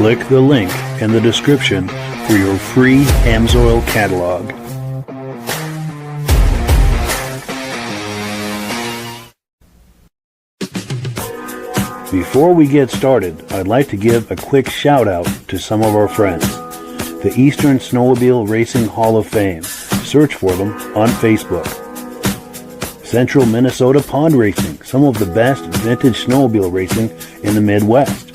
Click the link in the description for your free Amsoil catalog. Before we get started, I'd like to give a quick shout out to some of our friends. The Eastern Snowmobile Racing Hall of Fame. Search for them on Facebook. Central Minnesota Pond Racing, some of the best vintage snowmobile racing in the Midwest.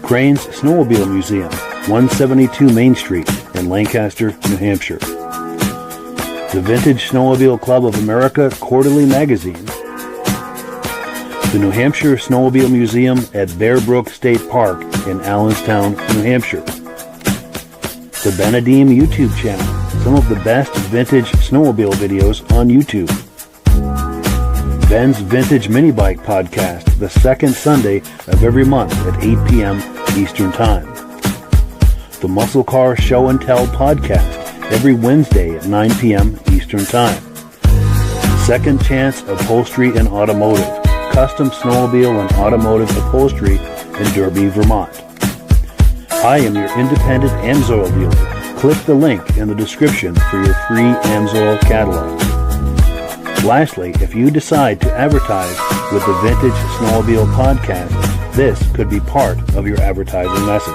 Crane's Snowmobile Museum, 172 Main Street in Lancaster, New Hampshire. The Vintage Snowmobile Club of America Quarterly Magazine. The New Hampshire Snowmobile Museum at Bear Brook State Park in Allenstown, New Hampshire. The Benedim YouTube channel, some of the best vintage snowmobile videos on YouTube. Ben's Vintage Mini Bike Podcast, the second Sunday of every month at 8 p.m. Eastern Time. The Muscle Car Show and Tell Podcast, every Wednesday at 9 p.m. Eastern Time. Second Chance Upholstery and Automotive, custom snowmobile and automotive upholstery in Derby, Vermont. I am your independent Amsoil dealer. Click the link in the description for your free Amsoil catalog. Lastly, if you decide to advertise with the Vintage Snowmobile Podcast, this could be part of your advertising message.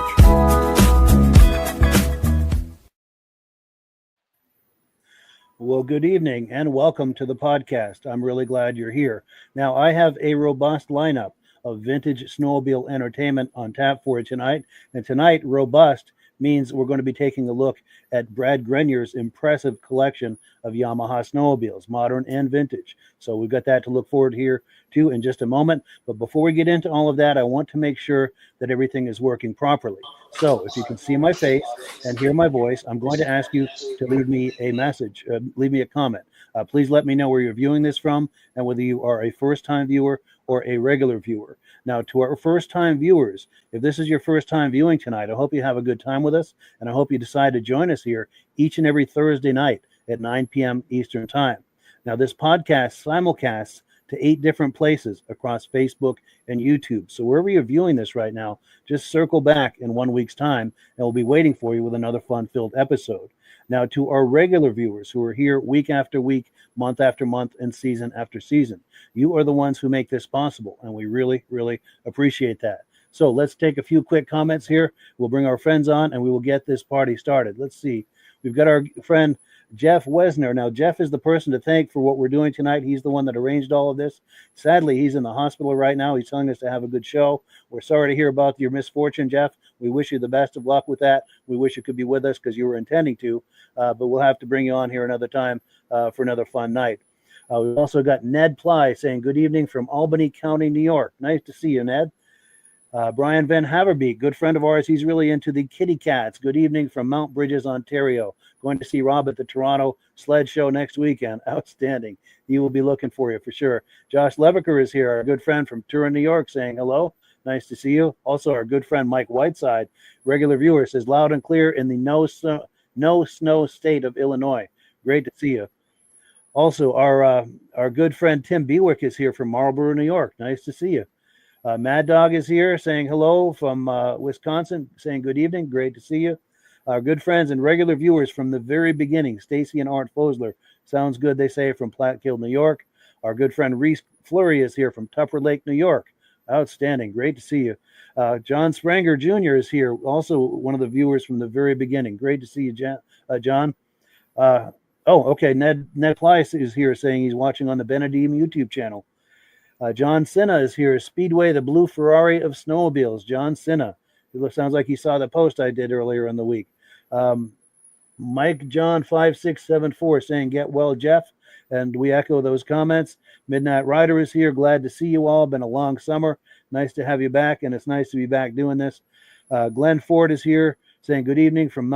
Well, good evening and welcome to the podcast. I'm really glad you're here. Now, I have a robust lineup of vintage snowmobile entertainment on tap for you tonight. And tonight, robust means we're going to be taking a look at Brad Grenier's impressive collection of Yamaha snowmobiles, modern and vintage. So we've got that to look forward here to in just a moment. But before we get into all of that, I want to make sure that everything is working properly. So if you can see my face and hear my voice, I'm going to ask you to leave me a message, leave me a comment. Please let me know where you're viewing this from and whether you are a first-time viewer or a regular viewer. Now, to our first-time viewers, if this is your first time viewing tonight, I hope you have a good time with us, and I hope you decide to join us here each and every Thursday night at 9 p.m. Eastern Time. Now, this podcast simulcasts to 8 different places across Facebook and YouTube. So wherever you're viewing this right now, just circle back in 1 week's time, and we'll be waiting for you with another fun-filled episode. Now, to our regular viewers who are here week after week, month after month, and season after season, you are the ones who make this possible, and we really, really appreciate that. So let's take a few quick comments here. We'll bring our friends on, and we will get this party started. Let's see. We've got our friend Jeff Wesner. Now, Jeff is the person to thank for what we're doing tonight. He's the one that arranged all of this. Sadly, he's in the hospital right now. He's telling us to have a good show. We're sorry to hear about your misfortune, Jeff. We wish you the best of luck with that. We wish you could be with us because you were intending to, but we'll have to bring you on here another time for another fun night. We've also got Ned Ply saying good evening from Albany County, New York. Nice to see you, Ned. Brian Van Haverbeek, good friend of ours. He's really into the kitty cats. Good evening from Mount Bridges, Ontario. Going to see Rob at the Toronto Sled Show next weekend. Outstanding. He will be looking for you for sure. Josh Levicker is here, our good friend from Turin, New York, saying hello. Nice to see you. Also, our good friend Mike Whiteside, regular viewer, says loud and clear in the no snow state of Illinois. Great to see you. Also, our good friend Tim Bewick is here from Marlborough, New York. Nice to see you. Mad Dog is here saying hello from Wisconsin, saying good evening. Great to see you. Our good friends and regular viewers from the very beginning, Stacy and Art Fosler. Sounds good, they say, from Plattkill, New York. Our good friend Reese Fleury is here from Tupper Lake, New York. Outstanding. Great to see you. John Spranger Jr. is here, also one of the viewers from the very beginning. Great to see you, John. Okay. Ned Plyce is here saying he's watching on the Benedim YouTube channel. John Cinna is here. Speedway, the blue Ferrari of snowmobiles. John Cinna. It sounds like he saw the post I did earlier in the week. Mike John 5674 saying get well, Jeff. And we echo those comments. Midnight Rider is here. Glad to see you all. Been a long summer. Nice to have you back, and it's nice to be back doing this. Glenn Ford is here saying good evening from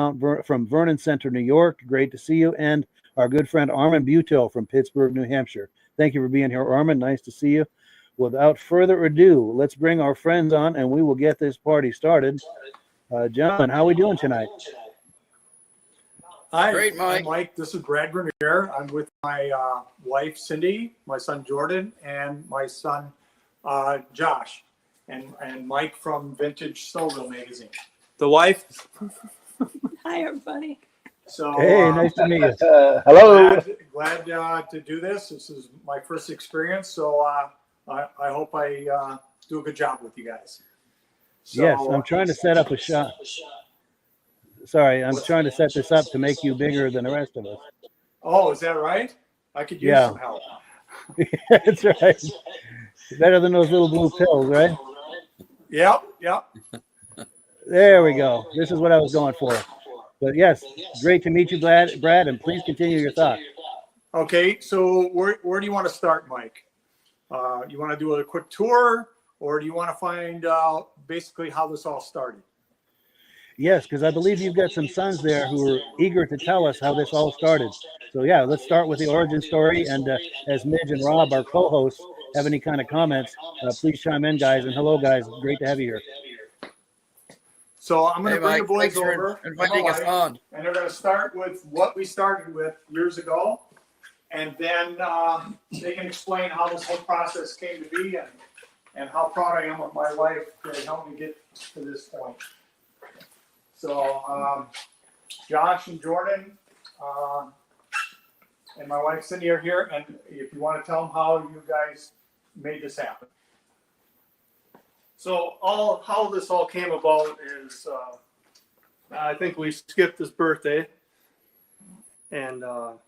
from Vernon Center, New York. Great to see you. And our good friend Armin Buteau from Pittsburgh, New Hampshire. Thank you for being here, Armin. Nice to see you. Without further ado, let's bring our friends on, and we will get this party started. John, how are we doing tonight? Hi, Great, Mike. I'm Mike. This is Brad Grenier. I'm with my wife, Cindy, my son, Jordan, and my son, Josh. and Mike from Vintage Snowmobile magazine. The wife. Hi, everybody. So Hey, nice to meet you. Hello. glad to do this. This is my first experience, so I hope I do a good job with you guys. So, Yes, I'm trying to set up a shot. Sorry, I'm trying to set this up to make you bigger than the rest of us. Oh, is that right? I could use Yeah. some help. That's right. Better than those little blue pills, right? Yep. There we go. This is what I was going for. But yes, great to meet you, Brad, and please continue your thought. Okay, so where do you want to start, Mike? You want to do a quick tour, or do you want to find out basically how this all started? Yes, because I believe you've got some sons there who are eager to tell us how this all started. So yeah, let's start with the origin story. And as Midge and Rob, our co-hosts, have any kind of comments, please chime in, guys. And hello, guys. Great to have you here. So I'm going to bring Mike, the boys thanks for over, inviting us on. and they're going to start with what we started with years ago, and then they can explain how this whole process came to be and how proud I am of my wife to help me get to this point. So Josh and Jordan and my wife Cindy are here, and if you want to tell them how you guys made this happen. So how this all came about is I think we skipped his birthday, and I'm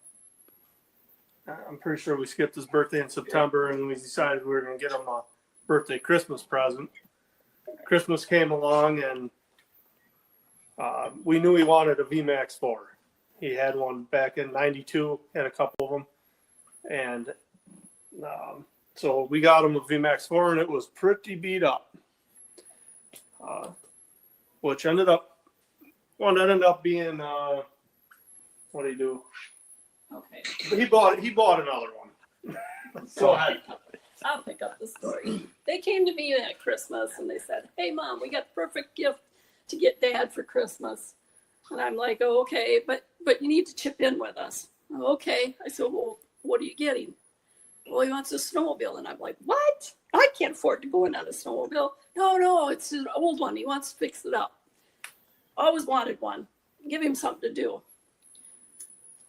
pretty sure we skipped his birthday in September, and we decided we were going to get him a birthday Christmas present. Christmas came along, and we knew he wanted a VMAX 4. He had one back in '92, had a couple of them, and so we got him a VMAX 4, and it was pretty beat up. Which ended up being what did he do? Okay. He bought another one. Go ahead. I'll pick up the story. They came to me at Christmas and they said, "Hey, Mom, we got the perfect gift to get Dad for Christmas." And I'm like, "Oh, okay, but you need to chip in with us." "Okay." I said, "Well, what are you getting?" "Well, he wants a snowmobile." And I'm like, "What? I can't afford to go in on a snowmobile." No, it's an old one. He wants to fix it up. Always wanted one. Give him something to do.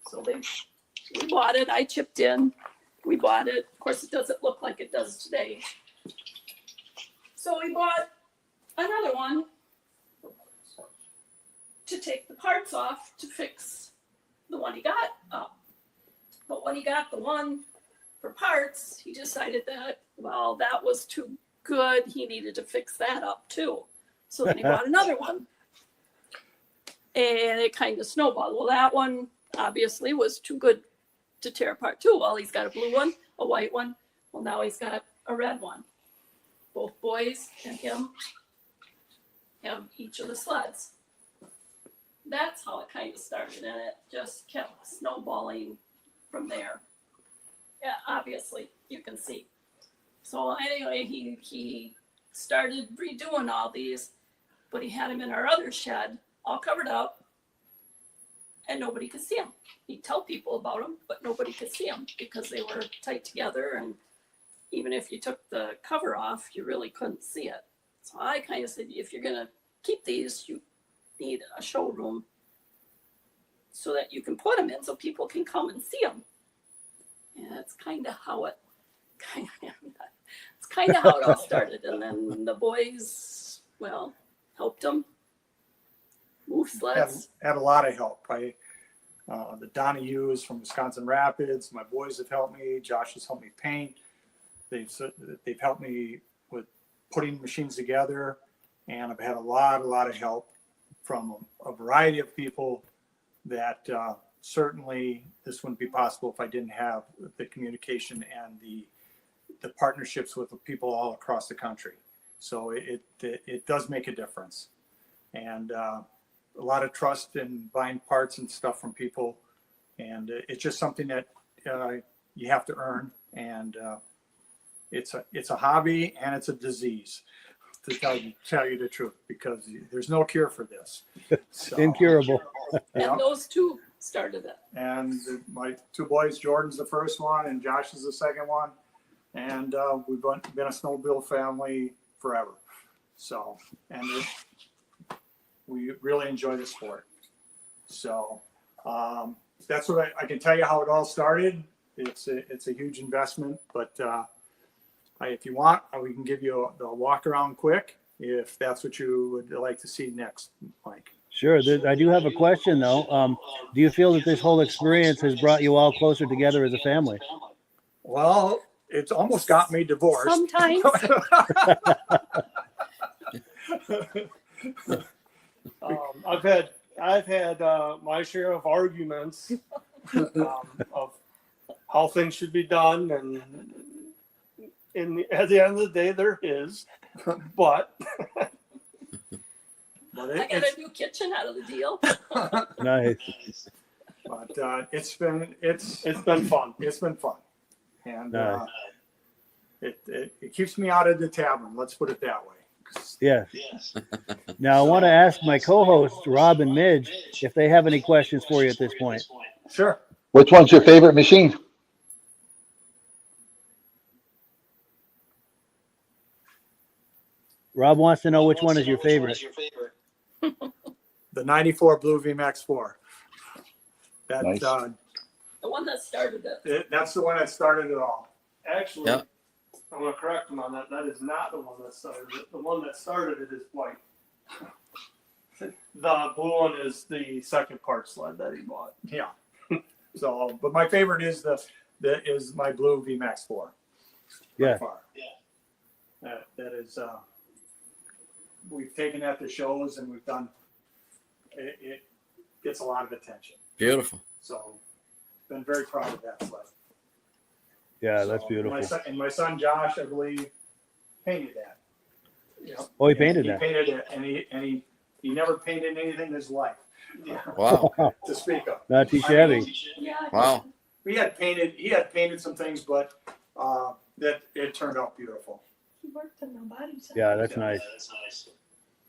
So we bought it. I chipped in. We bought it. Of course, it doesn't look like it does today. So we bought another one to take the parts off to fix the one he got up. But when he got the one for parts, he decided that, well, that was too good. He needed to fix that up too. So then he bought another one. And it kind of snowballed. Well, that one obviously was too good to tear apart too. Well, he's got a blue one, a white one. Well, now he's got a red one. Both boys and him have each of the sleds. That's how it kind of started, and it just kept snowballing from there. Yeah, obviously, you can see. So anyway, he started redoing all these, but he had them in our other shed, all covered up, and nobody could see them. He'd tell people about them, but nobody could see them because they were tight together, and even if you took the cover off, you really couldn't see it. So I kind of said, if you're gonna keep these, you need a showroom so that you can put them in so people can come and see them. And that's kind of how it all started. And then the boys, well, helped them move sleds. Had a lot of help. The Donahues from Wisconsin Rapids. My boys have helped me. Josh has helped me paint. They've helped me with putting machines together, and I've had a lot of help from a variety of people that certainly this wouldn't be possible if I didn't have the communication and the partnerships with the people all across the country. So it does make a difference, and a lot of trust in buying parts and stuff from people, and it's just something that you have to earn, and it's a hobby and it's a disease, to tell you the truth, because there's no cure for this. So, Incurable. And those two started it. And my two boys, Jordan's the first one and Josh is the second one. And we've been a snowmobile family forever. So, and we really enjoy the sport. So that's what I can tell you how it all started. It's a huge investment, but if you want, we can give you the walk around quick if that's what you would like to see next, Mike. Sure. I do have a question though. Do you feel that this whole experience has brought you all closer together as a family? Well, it's almost got me divorced. Sometimes. I've had my share of arguments of how things should be done, and at the end of the day, there is. But I got a new kitchen out of the deal. Nice. But it's been fun. It's been fun, and Nice. it keeps me out of the tavern. Let's put it that way. Yes. Now I want to ask my co-hosts Rob and Midge if they have any questions for you at this point. Sure. Which one's your favorite machine? Rob wants to know which one is your favorite. The 94 Blue VMAX 4. That Nice. The one that started it. That's the one that started it all. actually, Yep. I'm going to correct him on that. That is not the one that started it. The one that started it is white. The blue one is the second part sled that he bought. Yeah. So, but my favorite is is my Blue VMAX 4. by Yeah. far. That is. We've taken that to shows and we've done. It gets a lot of attention. Beautiful. So, been very proud of that sled. Yeah, that's So, beautiful. My son Josh, I believe, painted that. Yep. Oh, he painted He that. painted it, and he never painted anything in his life. Yeah, Wow. to speak of. Not too shabby. Yeah. Wow. He had painted some things, but that it turned out beautiful. He worked in the body shop. Yeah, that's nice.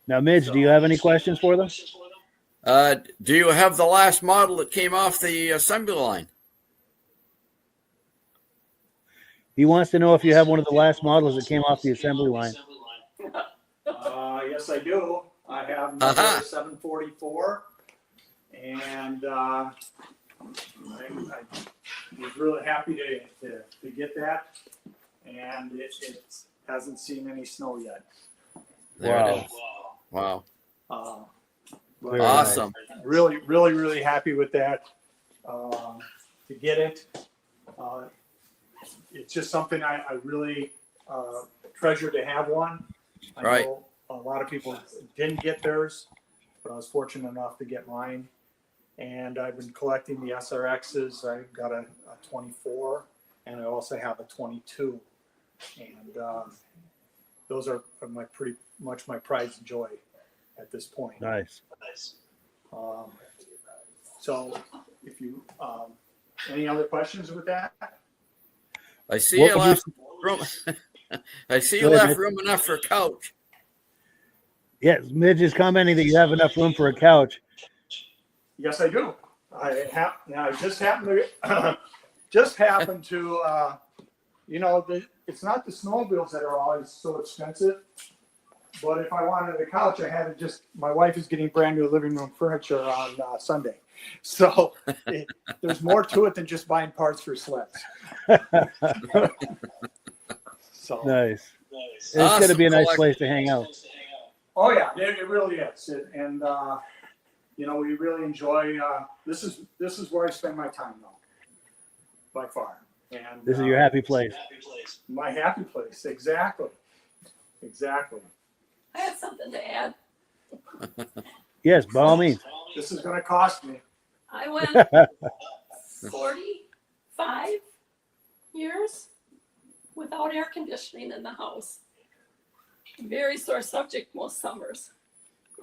Now, Midge, do you have any questions for them? Do you have the last model that came off the assembly line? He wants to know if you have one of the last models that came off the assembly line. Yes, I do. I have number 744, and I was really happy to get that, and it hasn't seen any snow yet. There Wow. it is. Wow. But Very Awesome. really, really, really happy with that. To get it, it's just something I really treasure to have one. I Right. know a lot of people didn't get theirs, but I was fortunate enough to get mine. And I've been collecting the SRXs. I got a 24, and I also have a 22. And those are pretty much my pride and joy at this point. Nice. So if you, any other questions with that? I see What you would you- left room. I see you Go ahead, left Mitch. room enough for a couch. Yes, Midge is commenting that you have enough room for a couch. Yes, I do. I just happened to, it's not the snowmobiles that are always so expensive. But if I wanted a couch, I had to my wife is getting brand new living room furniture on Sunday. So there's more to it than just buying parts for sleds. So, Nice. It's going to be a nice Awesome place to hang out. oh yeah, it really is. We really enjoy, this is where I spend my time though, by far. And This is your happy place. my happy place. Exactly. I have something to add. Yes, by all means. This is going to cost me. I went 45 years without air conditioning in the house. Very sore subject most summers.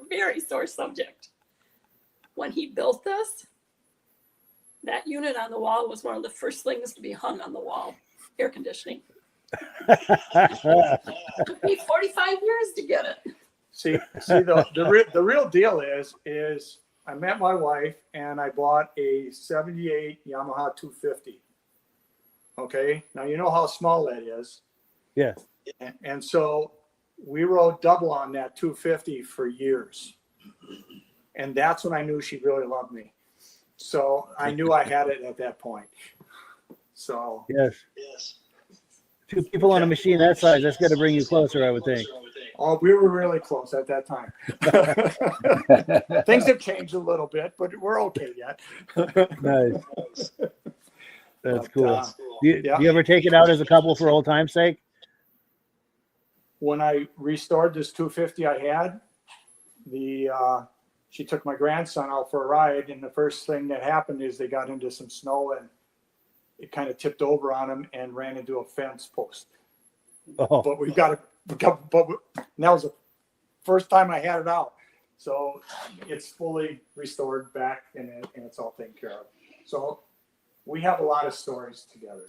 Very sore subject. When he built this, that unit on the wall was one of the first things to be hung on the wall. Air conditioning. It took me 45 years to get it. See, the real deal is I met my wife and I bought a 78 Yamaha 250. Okay, now you know how small that is. Yeah. And so we rode double on that 250 for years. And that's when I knew she really loved me. So I knew I had it at that point. So Yes. Two people on a machine that size, that's got to bring you closer, I would think. oh, we were really close at that time. Things have changed a little bit, but we're okay yet. Nice. That's But, cool. Do yeah. you ever take it out as a couple for old time's sake? When I restored this 250 I had, she took my grandson out for a ride, and the first thing that happened is they got into some snow and it kind of tipped over on him and ran into a fence post. Oh, But that was the first time I had it out. So it's fully restored back and it's all taken care of. So we have a lot of stories together,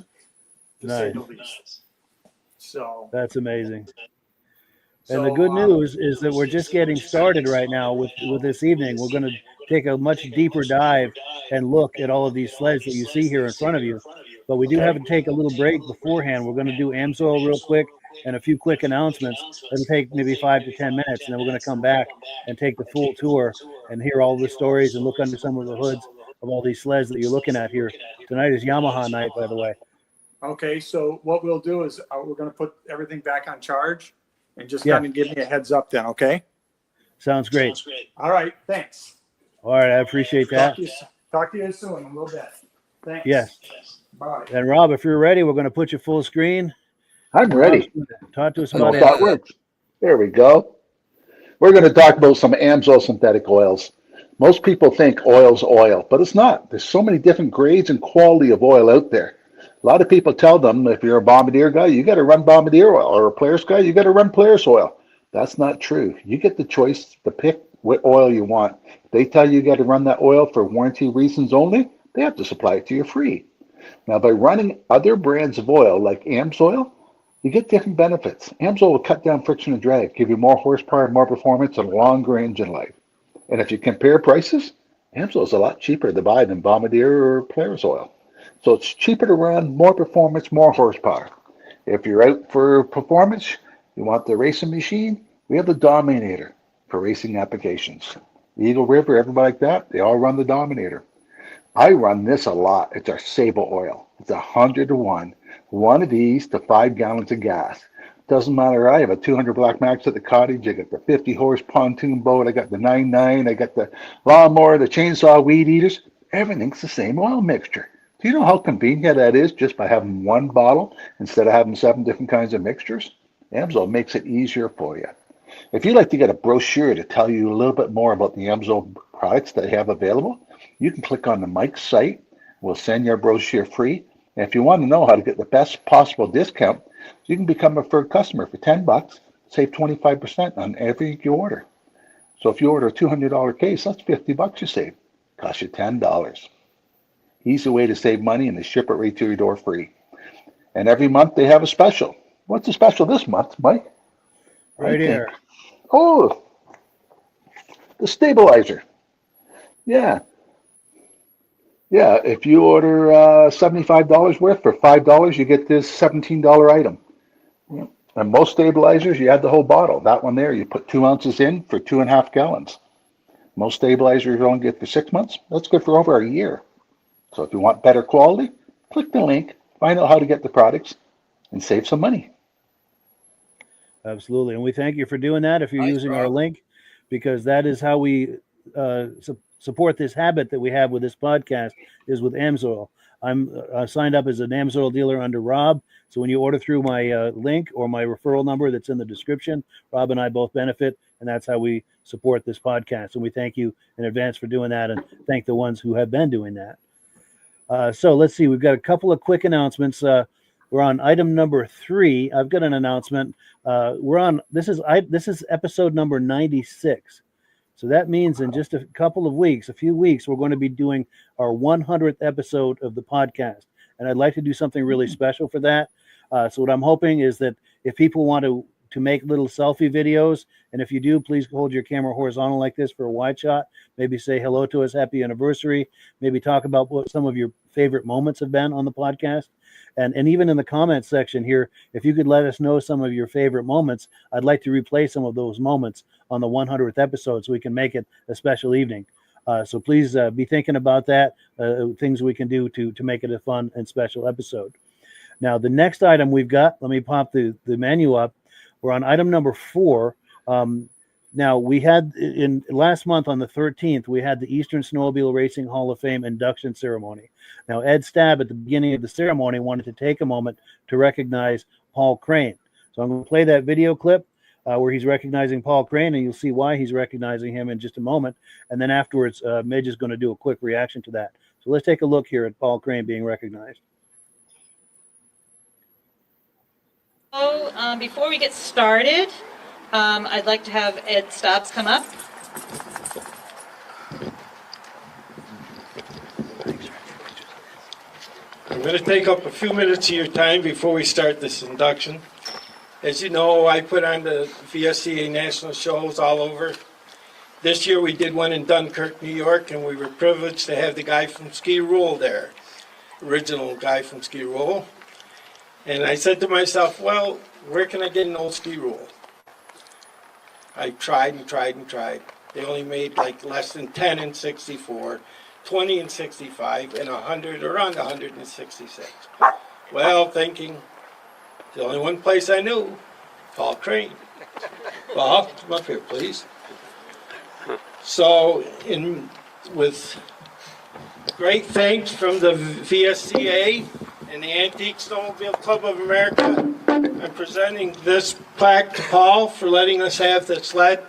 to say the least. So that's amazing. And the good news is that we're just getting started right now with this evening. We're going to take a much deeper dive and look at all of these sleds that you see here in front of you. But we do have to take a little break beforehand. We're going to do Amsoil real quick and a few quick announcements. It'll take maybe 5 to 10 minutes, and then we're going to come back and take the full tour and hear all the stories and look under some of the hoods of all these sleds that you're looking at here. Tonight is Yamaha night, by the way. okay, so what we'll do is we're going to put everything back on charge and just kind of give me a heads up then, okay? Sounds great. All right, thanks. All right, I appreciate that. Talk to you soon in a little bit. Thanks. Yes. Bye. And Rob, if you're ready, we're going to put you full screen. I'm ready. Talk to us I don't about know if that it. works. There we go. We're going to talk about some Amsoil synthetic oils. Most people think oil's oil, but it's not. There's so many different grades and quality of oil out there. A lot of people tell them if you're a Bombardier guy, you got to run Bombardier oil, or a Polaris guy, you got to run Polaris oil. That's not true. You get the choice to pick what oil you want. If they tell you got to run that oil for warranty reasons only, they have to supply it to you free. Now, by running other brands of oil like Amsoil, you get different benefits. Amsoil will cut down friction and drag, give you more horsepower, more performance, and longer engine life. And if you compare prices, Amsoil is a lot cheaper to buy than Bombardier or Polaris oil. So it's cheaper to run, more performance, more horsepower. If you're out for performance, you want the racing machine, we have the Dominator for racing applications. Eagle River, everybody like that, they all run the Dominator. I run this a lot. It's our Sable oil. It's 100 to 1. One of these to 5 gallons of gas. Doesn't matter. I have a 200 Black Max at the cottage. I got the 50 horse pontoon boat. I got the 9.9. I got the lawnmower, the chainsaw, weed eaters. Everything's the same oil mixture. Do you know how convenient that is just by having one bottle instead of having 7 different kinds of mixtures? Amsoil makes it easier for you. If you'd like to get a brochure to tell you a little bit more about the Amsoil products that they have available, you can click on the Mike's site. We'll send you a brochure free. And if you want to know how to get the best possible discount, you can become a preferred customer for $10, save 25% on every you order. So if you order a $200 case, that's $50 you save. Costs you $10. Easy way to save money, and they ship it right to your door free. And every month they have a special. What's the special this month, Mike? Right here. Oh, the stabilizer. Yeah. Yeah, if you order $75 worth for $5, you get this $17 item. Yeah. And most stabilizers, you add the whole bottle. That one there, you put 2 ounces in for 2.5 gallons. Most stabilizers you only get for 6 months. That's good for over a year. So if you want better quality, click the link, find out how to get the products, and save some money. Absolutely. And we thank you for doing that if you're using our link, because that is how we support this habit that we have with this podcast is with Amsoil. I'm signed up as an Amsoil dealer under Rob. So when you order through my link or my referral number that's in the description, Rob and I both benefit, and that's how we support this podcast. And we thank you in advance for doing that, and thank the ones who have been doing that. So let's see. We've got a couple of quick announcements. We're on item number 3. I've got an announcement. This is episode number 96. So that means in just a few weeks, we're going to be doing our 100th episode of the podcast. And I'd like to do something really special for that. So what I'm hoping is that if people want to to make little selfie videos. And if you do, please hold your camera horizontal like this for a wide shot. Maybe say hello to us, happy anniversary. Maybe talk about what some of your favorite moments have been on the podcast. And even in the comments section here, if you could let us know some of your favorite moments, I'd like to replay some of those moments on the 100th episode so we can make it a special evening. So please be thinking about that, things we can do to make it a fun and special episode. Now, the next item we've got, let me pop the menu up. We're on item number 4. Now, we had in last month on the 13th, we had the Eastern Snowmobile Racing Hall of Fame induction ceremony. Now, Ed Stabb at the beginning of the ceremony wanted to take a moment to recognize Paul Crane. So I'm going to play that video clip where he's recognizing Paul Crane, and you'll see why he's recognizing him in just a moment. And then afterwards, Midge is going to do a quick reaction to that. So let's take a look here at Paul Crane being recognized. So before we get started, I'd like to have Ed Stabb come up. I'm going to take up a few minutes of your time before we start this induction. As you know, I put on the VSCA national shows all over. This year we did one in Dunkirk, New York, and we were privileged to have the guy from Ski Rule there, original guy from Ski Rule. And I said to myself, well, where can I get an old Ski Rule? I tried and tried and tried. They only made like less than 10 in 64, 20 in 65, and 100, around 166. Well, thinking, the only one place I knew, Paul Crane. Paul, come up here, please. So, with great thanks from the VSCA and the Antique Snowmobile Club of America, I'm presenting this plaque to Paul for letting us have that sled.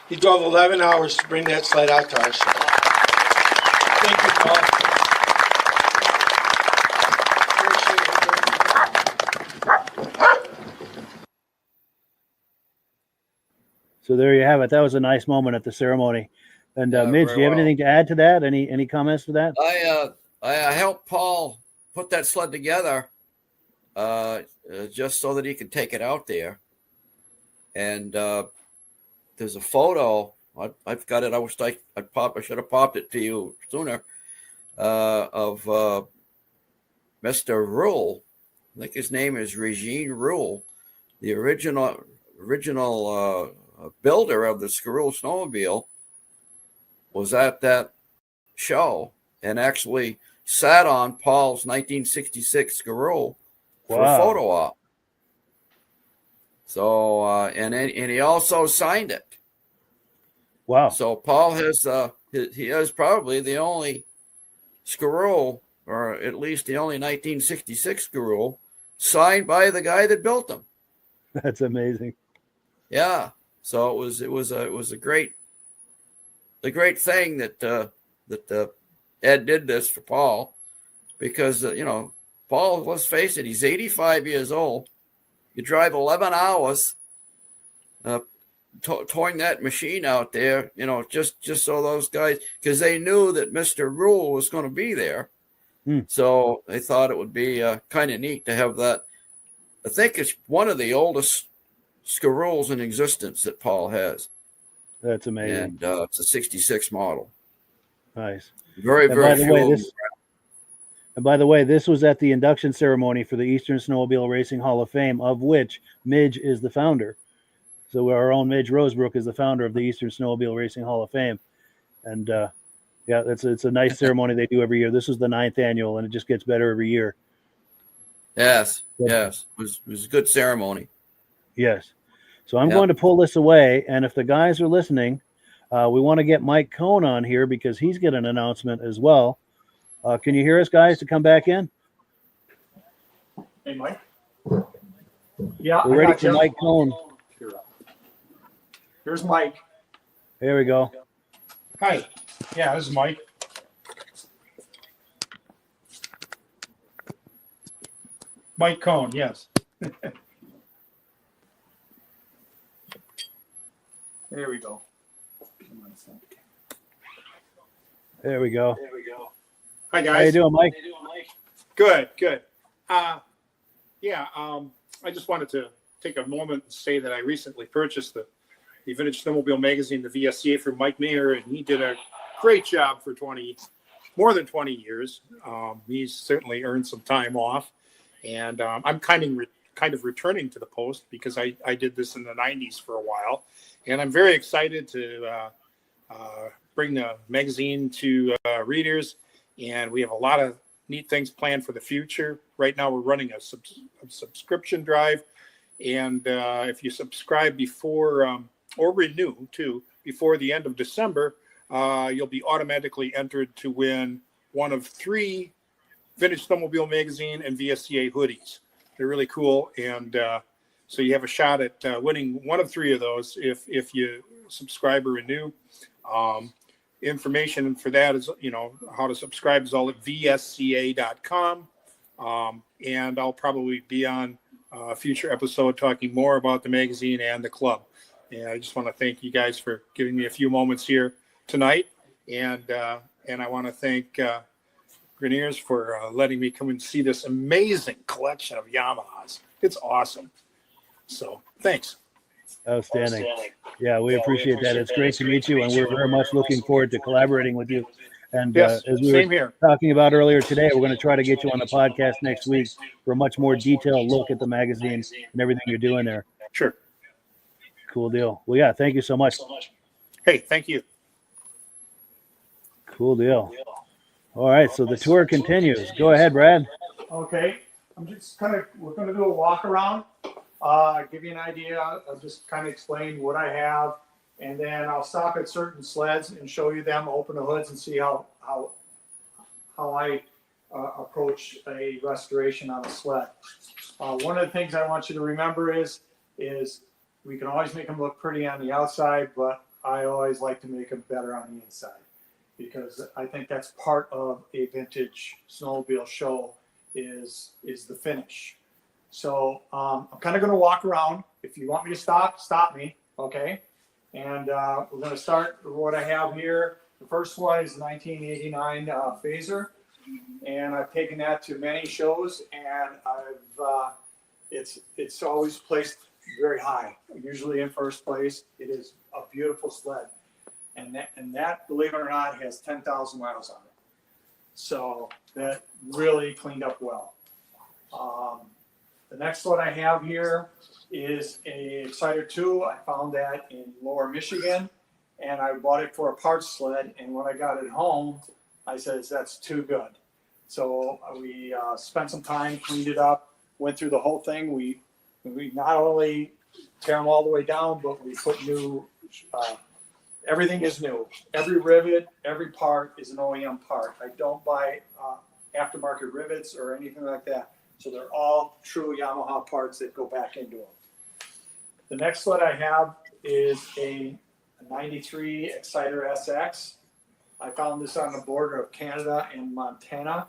He drove 11 hours to bring that sled out to our show. Thank you, Paul. So there you have it. That was a nice moment at the ceremony. And Midge, do you have anything to add to that? Any comments to that? I helped Paul put that sled together just so that he could take it out there. And there's a photo. I've got it. I should have popped it to you sooner. Of Mr. Rule. I think his name is Regine Rule, the original builder of the Scarroux snowmobile, was at that show and actually sat on Paul's 1966 Scarroux for a photo op. So and he also signed it. Wow! So Paul has he is probably the only Scarroux, or at least the only 1966 Scarroux, signed by the guy that built them. That's amazing. Yeah. So it was a great thing that Ed did this for Paul, because Paul, let's face it, he's 85 years old. You drive 11 hours towing that machine out there, just so those guys, because they knew that Mr. Rule was going to be there. So they thought it would be kind of neat to have that. I think it's one of the oldest Scarrouxs in existence that Paul has. That's amazing. And it's a 66 model. Nice. Very few. And by the way, this was at the induction ceremony for the Eastern Snowmobile Racing Hall of Fame, of which Midge is the founder. So our own Midge Rosebrook is the founder of the Eastern Snowmobile Racing Hall of Fame. And yeah, it's a nice ceremony they do every year. This was the 9th annual, and it just gets better every year. Yes. It was a good ceremony. Yes. So I'm going to pull this away, and if the guys are listening, we want to get Mike Cohn on here because he's got an announcement as well. Can you hear us, guys, to come back in? Hey, Mike. Yeah, we're ready for Mike Cohn. Here's Mike. There we go. Hi. Yeah, this is Mike. Mike Cohn, yes. There we go. There we go. Hi, guys. How you doing, Mike? Good. I just wanted to take a moment and say that I recently purchased the Vintage Snowmobile magazine, the VSCA, from Mike Mayer, and he did a great job for more than 20 years. He's certainly earned some time off, and I'm kind of returning to the post because I did this in the 90s for a while, and I'm very excited to bring the magazine to readers, and we have a lot of neat things planned for the future. Right now, we're running a subscription drive, and if you subscribe before or renew too before the end of December, you'll be automatically entered to win one of 3 Vintage Snowmobile magazine and VSCA hoodies. They're really cool, and so you have a shot at winning one of 3 of those if you subscribe or renew. Information for that is, how to subscribe is all at vsca.com. And I'll probably be on a future episode talking more about the magazine and the club. And I just want to thank you guys for giving me a few moments here tonight. And I want to thank Greniers for letting me come and see this amazing collection of Yamahas. It's awesome. So thanks. Outstanding. Yeah, we appreciate that. It's great to meet you, and we're very much looking forward to collaborating with you. And Yes, as we same were here. talking about earlier today, we're going to try to get you on the podcast next week for a much more detailed look at the magazine and everything you're doing there. Sure. Cool deal. Well, yeah, thank you so much. Hey, thank you. Cool deal. All right, so the tour continues. Go ahead, Brad. Okay, we're gonna do a walk around, give you an idea. I'll just kind of explain what I have, and then I'll stop at certain sleds and show you them, open the hoods, and see how I approach a restoration on a sled. One of the things I want you to remember is we can always make them look pretty on the outside, but I always like to make them better on the inside, because I think that's part of a vintage snowmobile show is the finish. So I'm kind of going to walk around. If you want me to stop me, okay? And we're going to start with what I have here. The first one is 1989 Phaser, and I've taken that to many shows, and it's always placed very high, usually in first place. It is a beautiful sled, and that, believe it or not, has 10,000 miles on it. So that really cleaned up well. The next one I have here is a Exciter 2. I found that in Lower Michigan, and I bought it for a parts sled. And when I got it home, I said, that's too good. So we spent some time, cleaned it up, went through the whole thing. We not only tear them all the way down, but we put new, everything is new. Every rivet, every part is an OEM part. I don't buy aftermarket rivets or anything like that. So they're all true Yamaha parts that go back into them. The next sled I have is a 93 Exciter SX. I found this on the border of Canada and Montana.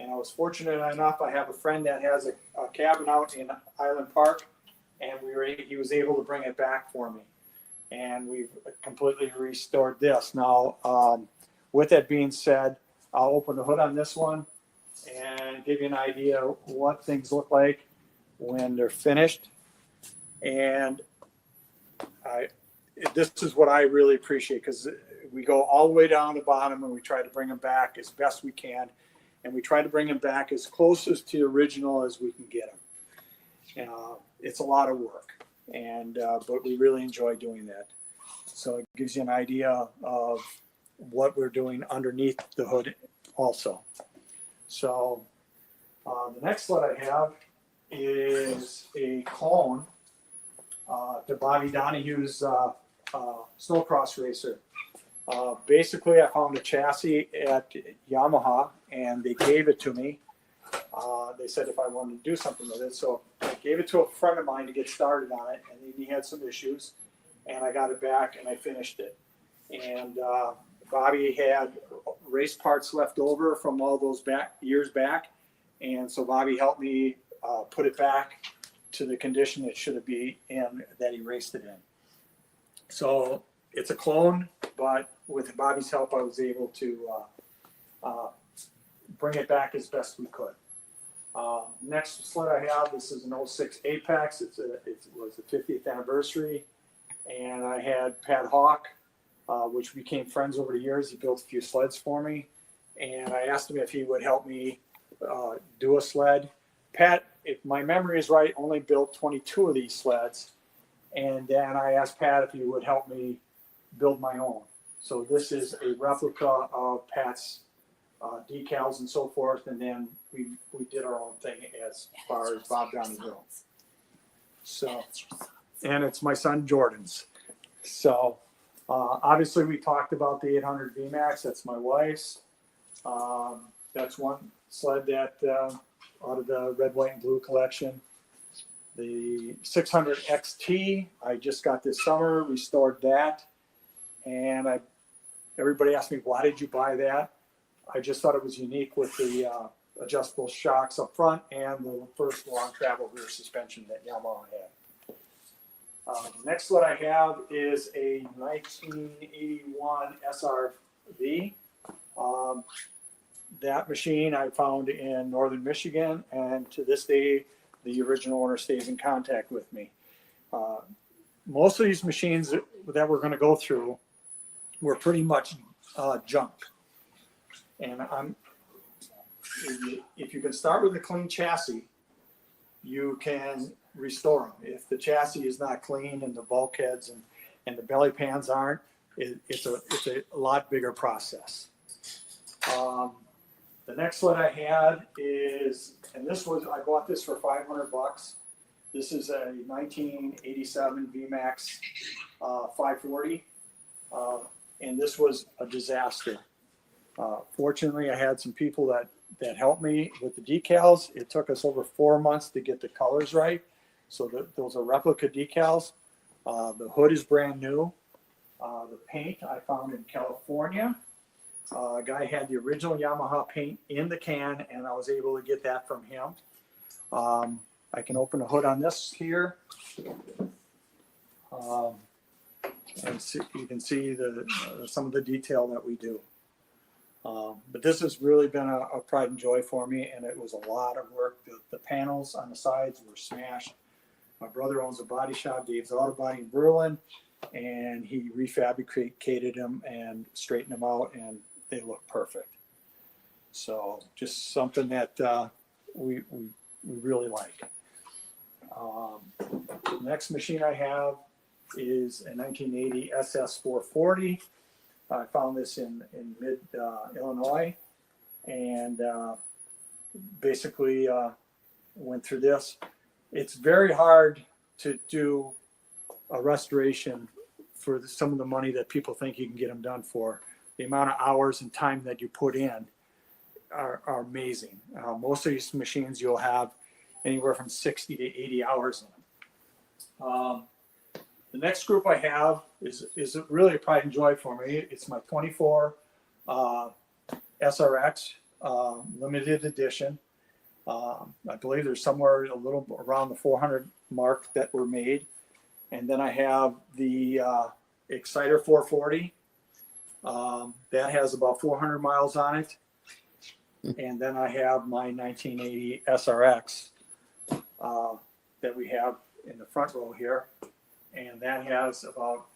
And I was fortunate enough, I have a friend that has a cabin out in Island Park, and he was able to bring it back for me. And we've completely restored this. Now, with that being said, I'll open the hood on this one and give you an idea what things look like when they're finished. And this is what I really appreciate, because we go all the way down the bottom and we try to bring them back as best we can. And we try to bring them back as close as to the original as we can get them. It's a lot of work, but we really enjoy doing that. So it gives you an idea of what we're doing underneath the hood also. So the next sled I have is a clone to Bobby Donahue's snowcross racer. Basically, I found a chassis at Yamaha, and they gave it to me. They said if I wanted to do something with it, so I gave it to a friend of mine to get started on it, and he had some issues, and I got it back and I finished it. And Bobby had race parts left over from all those years back, and so Bobby helped me put it back to the condition it should be in that he raced it in. So it's a clone, but with Bobby's help, I was able to bring it back as best we could. Next sled I have, this is an 06 Apex. It was the 50th anniversary. And I had Pat Hawk, which became friends over the years. He built a few sleds for me. And I asked him if he would help me do a sled. Pat, if my memory is right, only built 22 of these sleds. And then I asked Pat if he would help me build my own. So this is a replica of Pat's decals and so forth. And then we did our own thing as far as Bob Downey Hill. So, and it's my son Jordan's. So obviously we talked about the 800 VMAX. That's my wife's. That's one sled that out of the red, white, and blue collection. The 600 XT, I just got this summer, restored that. And everybody asked me, why did you buy that? I just thought it was unique with the adjustable shocks up front and the first long travel rear suspension that Yamaha had. The next sled I have is a 1981 SRV. That machine I found in northern Michigan, and to this day, the original owner stays in contact with me. Most of these machines that we're going to go through were pretty much junk. And if you can start with a clean chassis, you can restore them. If the chassis is not clean and the bulkheads and the belly pans aren't, it's a lot bigger process. The next sled I had is, and I bought this for $500. This is a 1987 VMAX 540, and this was a disaster. Fortunately, I had some people that helped me with the decals. It took us over 4 months to get the colors right. So those are replica decals. The hood is brand new. The paint I found in California. A guy had the original Yamaha paint in the can, and I was able to get that from him. I can open the hood on this here. And you can see some of the detail that we do. But this has really been a pride and joy for me, and it was a lot of work. The panels on the sides were smashed. My brother owns a body shop, Dave's Auto Body in Berlin, and he refabricated them and straightened them out, and they look perfect. So just something that we really like. The next machine I have is a 1980 SS 440. I found this in mid Illinois, and basically went through this. It's very hard to do a restoration for some of the money that people think you can get them done for. The amount of hours and time that you put in are amazing. Most of these machines you'll have anywhere from 60 to 80 hours in them. The next group I have is really a pride and joy for me. It's my 24 SRX limited edition. I believe there's somewhere a little around the 400 mark that were made. And then I have the Exciter 440. That has about 400 miles on it. And then I have my 1980 SRX that we have in the front row here. And that has about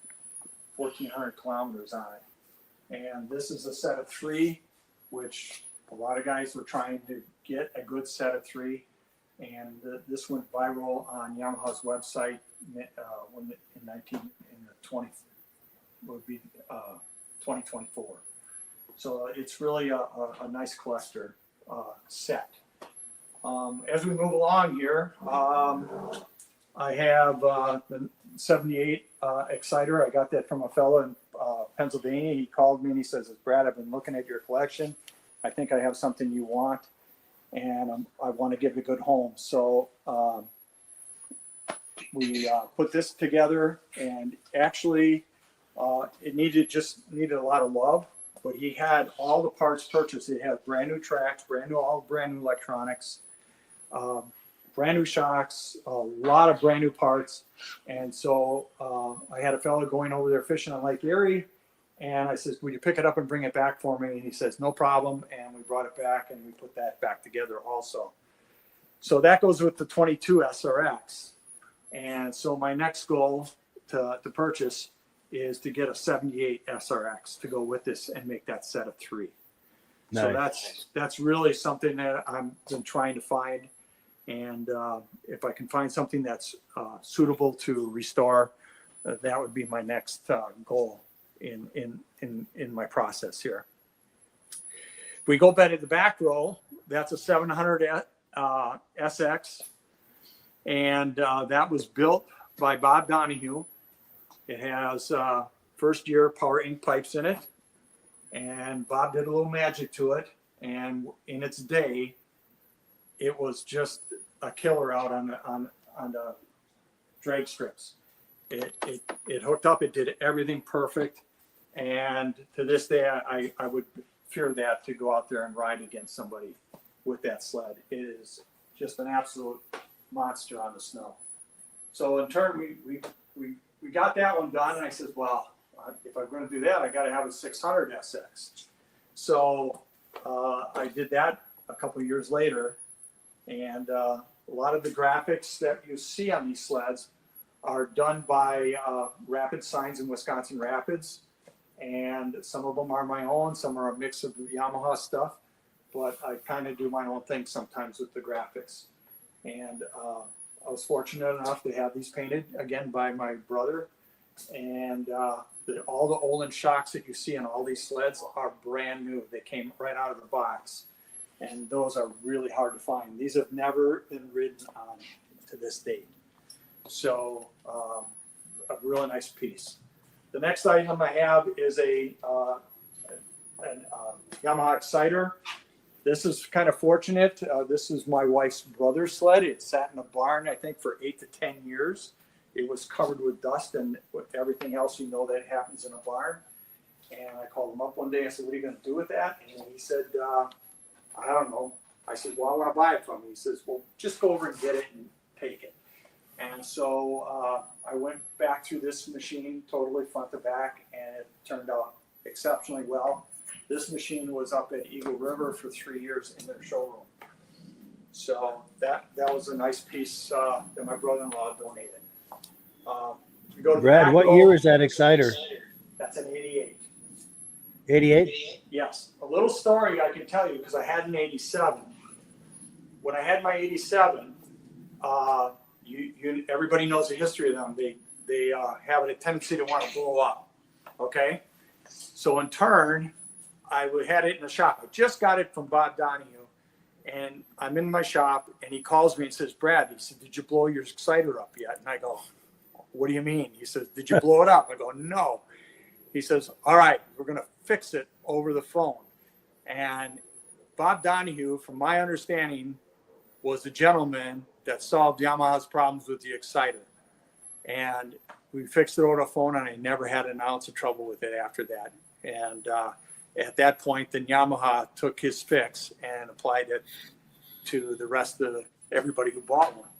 1,400 kilometers on it. And this is a set of 3, which a lot of guys were trying to get a good set of 3. And this went viral on Yamaha's website in 2024. So it's really a nice cluster set. As we move along here, I have the 78 Exciter. I got that from a fellow in Pennsylvania. He called me and he says, Brad, I've been looking at your collection. I think I have something you want, and I want to give it a good home. So we put this together, and actually it needed a lot of love, but he had all the parts purchased. It had brand new tracks, brand new electronics, brand new shocks, a lot of brand new parts. And so I had a fellow going over there fishing on Lake Erie, and I said, would you pick it up and bring it back for me? And he says, no problem. And we brought it back, and we put that back together also. So that goes with the 22 SRX. And so my next goal to purchase is to get a 78 SRX to go with this and make that set of 3. So that's really something that I've been trying to find. And if I can find something that's suitable to restore, that would be my next goal in my process here. If we go back to the back row, that's a 700 SX, and that was built by Bob Donahue. It has first year power ink pipes in it, and Bob did a little magic to it, and in its day it was just a killer out on the drag strips. It hooked up, it did everything perfect, and to this day I would fear that to go out there and ride against somebody with that sled. It is just an absolute monster on the snow. So in turn we got that one done, and I said, well, if I'm going to do that, I got to have a 600 SX. So I did that a couple of years later, and a lot of the graphics that you see on these sleds are done by Rapid Signs in Wisconsin Rapids, and some of them are my own, some are a mix of Yamaha stuff, but I kind of do my own thing sometimes with the graphics. And I was fortunate enough to have these painted again by my brother, and all the Olin shocks that you see on all these sleds are brand new. They came right out of the box, and those are really hard to find. These have never been ridden on to this date. So a really nice piece. The next item I have is a Yamaha Exciter. This is kind of fortunate. This is my wife's brother's sled. It sat in a barn, I think, for 8 to 10 years. It was covered with dust and with everything else that happens in a barn. And I called him up one day. I said, what are you going to do with that? And he said, I don't know. I said, well, I want to buy it from you. He says, well, just go over and get it and take it. And so I went back through this machine totally front to back, and it turned out exceptionally well. This machine was up at Eagle River for 3 years in their showroom. So that was a nice piece that my brother-in-law donated. We go to Brad, what year is that Exciter? That's an 88. 88? Yes. A little story I can tell you, because I had an 87. When I had my 87, everybody knows the history of them. They have a tendency to want to blow up. Okay? So in turn, I had it in the shop. I just got it from Bob Donahue, and I'm in my shop, and he calls me and says, Brad, he said, did you blow your Exciter up yet? And I go, what do you mean? He says, did you blow it up? I go, no. He says, all right, we're going to fix it over the phone. And Bob Donahue, from my understanding, was the gentleman that solved Yamaha's problems with the Exciter. And we fixed it over the phone, and I never had an ounce of trouble with it after that. And at that point, then Yamaha took his fix and applied it to the rest of everybody who bought one.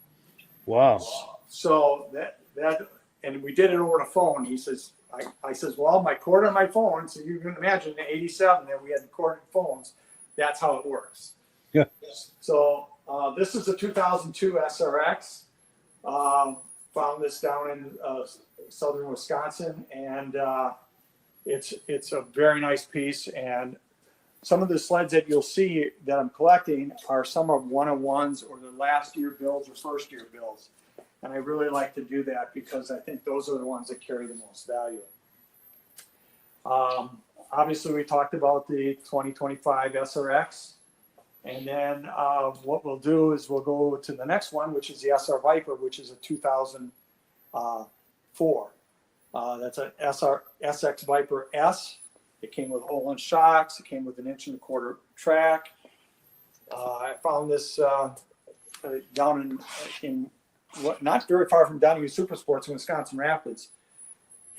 Wow. So that and we did it over the phone. He says, I says, well, my cord on my phone, so you can imagine the 87 that we had corded phones. That's how it works. Yeah. So this is a 2002 SRX. Found this down in southern Wisconsin, and it's a very nice piece. And some of the sleds that you'll see that I'm collecting are some of 101s or the last year builds or first year builds. And I really like to do that because I think those are the ones that carry the most value. Obviously, we talked about the 2025 SRX. And then what we'll do is we'll go to the next one, which is the SR Viper, which is a 2004. That's a SX Viper S. It came with Olin shocks. It came with an 1 1/4 track. I found this down in not very far from Donahue Super Sports in Wisconsin Rapids.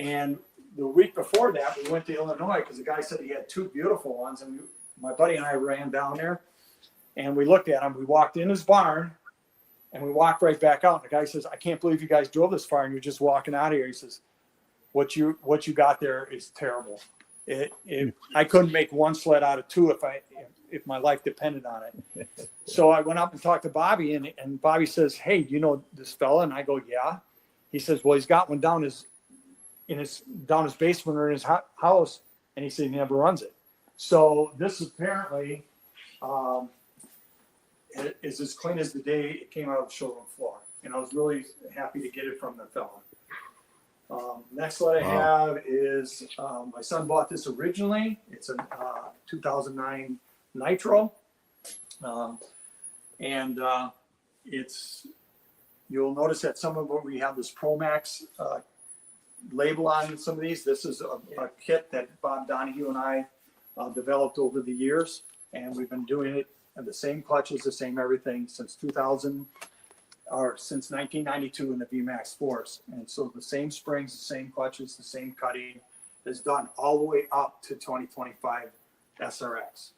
And the week before that, we went to Illinois because the guy said he had 2 beautiful ones. And my buddy and I ran down there, and we looked at him. We walked in his barn, and we walked right back out. And the guy says, I can't believe you guys drove this far, and you're just walking out of here. He says, what you got there is terrible. I couldn't make one sled out of 2 if my life depended on it. So I went up and talked to Bobby, and Bobby says, "Hey, you know this fella?" And I go, "Yeah." He says, "Well, he's got one down his basement or in his house," and he said he never runs it. So this apparently is as clean as the day it came out of the showroom floor, and I was really happy to get it from the fella. Next what I have is my son bought this originally. It's a 2009 Nitro, and it's, you'll notice that some of what we have this Pro Max label on some of these. This is a kit that Bob Donahue and I developed over the years, and we've been doing it at the same clutches, the same everything since 1992 in the VMAX 4s. And so the same springs, the same clutches, the same cutting is done all the way up to 2025 SRX.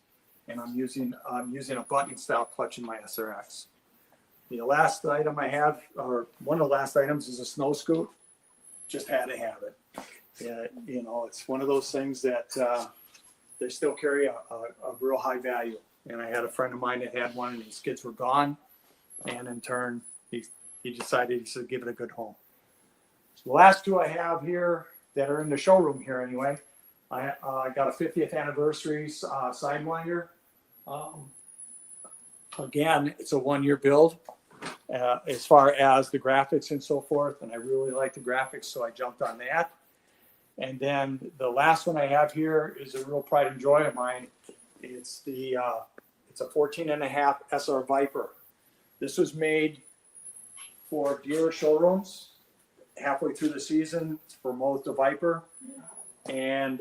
And I'm using a button style clutch in my SRX. The last item I have, or one of the last items, is a snow scoot. Just had to have it. Yeah, you know, it's one of those things that they still carry a real high value. And I had a friend of mine that had one, and his kids were gone. And in turn, he decided he should give it a good home. The last two I have here that are in the showroom here anyway, I got a 50th anniversary Sidewinder. Again, it's a 1-year build as far as the graphics and so forth, and I really like the graphics, so I jumped on that. And then the last one I have here is a real pride and joy of mine. It's a 14.5 SR Viper. This was made for dealer showrooms halfway through the season for most of Viper, and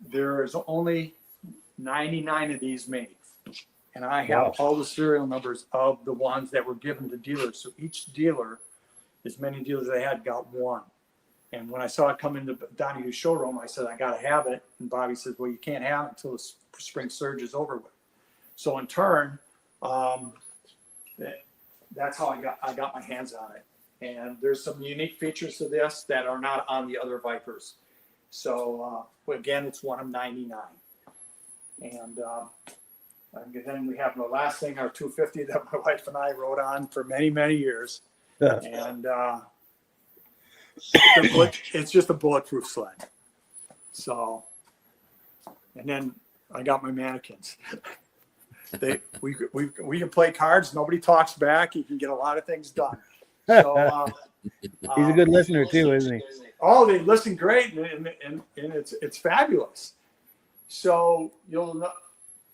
there is only 99 of these made, and I have all the serial numbers of the ones that were given to dealers. So each dealer, as many dealers they had, got one. And when I saw it come into Donahue's showroom, I said, I got to have it. And Bobby said, well, you can't have it until the spring surge is over with. So in turn, that's how I got my hands on it. And there's some unique features to this that are not on the other Vipers. So again, it's one of 99. And then we have the last thing, our 250 that my wife and I rode on for many, many years. And it's just a bulletproof sled. So, and then I got my mannequins. We can play cards. Nobody talks back. You can get a lot of things done. So he's a good listener too, isn't he? Oh, they listen great, and it's fabulous. So you'll know,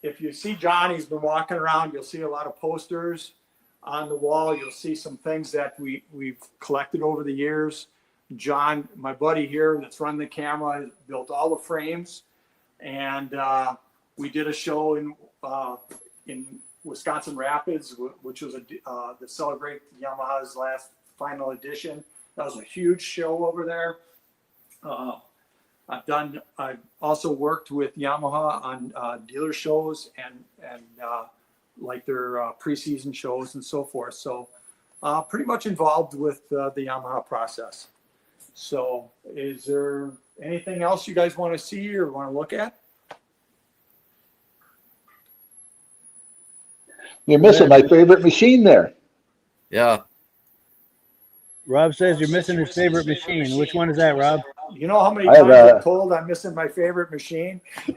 if you see John, he's been walking around. You'll see a lot of posters on the wall. You'll see some things that we've collected over the years. John, my buddy here that's running the camera, built all the frames, and we did a show in Wisconsin Rapids, which was to celebrate Yamaha's last final edition. That was a huge show over there. I've also worked with Yamaha on dealer shows and like their preseason shows and so forth. So pretty much involved with the Yamaha process. So is there anything else you guys want to see or want to look at? You're missing my favorite machine there. Yeah. Rob says you're missing his favorite machine. Which one is that, Rob? You know how many times I'm told I'm missing my favorite machine? I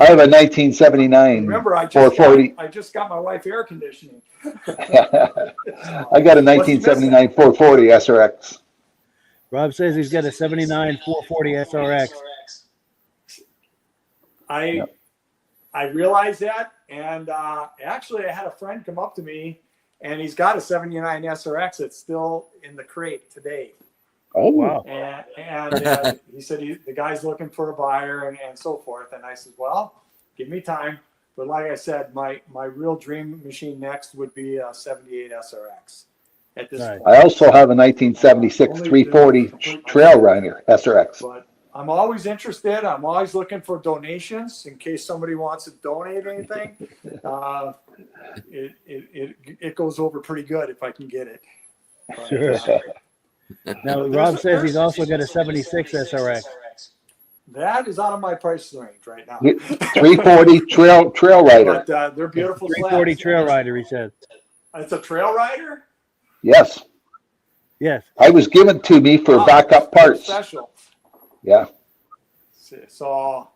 have a 1979 Remember, I 440. just got my wife air conditioning. I got a 1979 440 SRX. Rob says he's got a 79 440 SRX. I realized that, and actually I had a friend come up to me, and he's got a 79 SRX that's still in the crate today. Oh, wow. And he said the guy's looking for a buyer and so forth. And I said, well, give me time. But like I said, my real dream machine next would be a 78 SRX. At this point. I also have a 1976 340 Trail Runner SRX. But I'm always interested. I'm always looking for donations in case somebody wants to donate anything. It goes over pretty good if I can get it. Sure. Now, Rob says he's also got a 76 SRX. That is out of my price range right now. 340 trail rider. But they're beautiful 340 sleds. trail rider, he said. It's a trail rider? Yes. Yes. I was given to me for backup parts. Special. Yeah. So,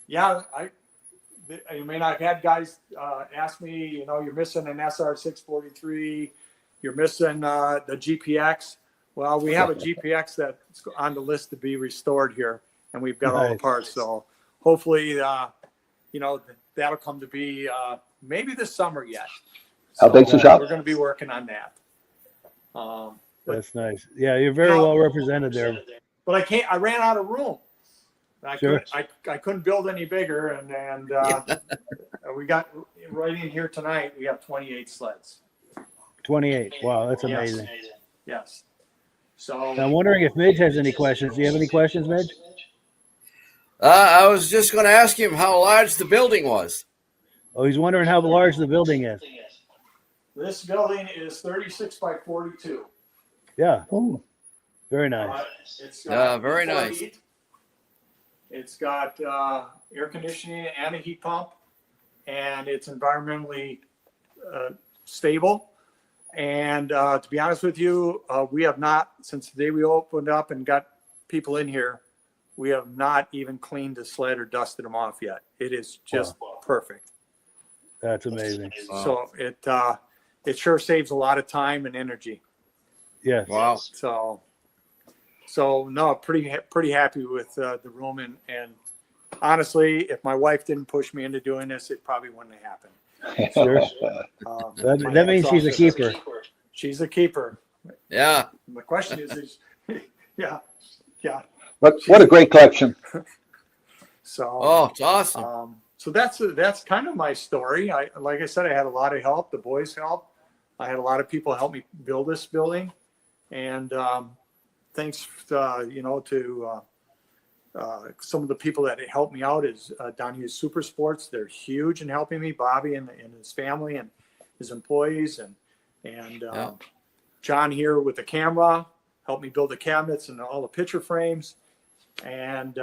yeah, you may not have had guys ask me, you know, you're missing an SR643, you're missing the GPX. Well, we have a GPX that's on the list to be restored here, and we've got all the parts. So hopefully, you know, that'll come to be maybe this summer yet. How big's the shop? We're going to be working on that. That's nice. Yeah, you're very well represented there. But I ran out of room. I couldn't build any bigger, and we got right in here tonight. We have 28 sleds. 28. Wow, that's amazing. Yes. So Now, I'm wondering if Midge has any questions. Do you have any questions, Midge? I was just going to ask him how large the building was. Oh, he's wondering how large the building is. this building is 36 by 42. Yeah. Oh, very nice. It's very full nice. heat. It's got air conditioning and a heat pump, and it's environmentally stable. And to be honest with you, we have not, since the day we opened up and got people in here, we have not even cleaned the sled or dusted them off yet. It is just perfect. That's amazing. So it sure saves a lot of time and energy. Yes. Wow. So no, pretty happy with the room, and honestly, if my wife didn't push me into doing this, it probably wouldn't have happened. Sure. That means she's a keeper. She's a keeper. Yeah. The question is yeah. What a great collection. So. Oh, it's awesome. So that's kind of my story. Like I said, I had a lot of help. The boys helped. I had a lot of people help me build this building, and thanks, to some of the people that helped me out is Donahue Super Sports. They're huge in helping me. Bobby and his family and his employees, and John here with the camera helped me build the cabinets and all the picture frames, and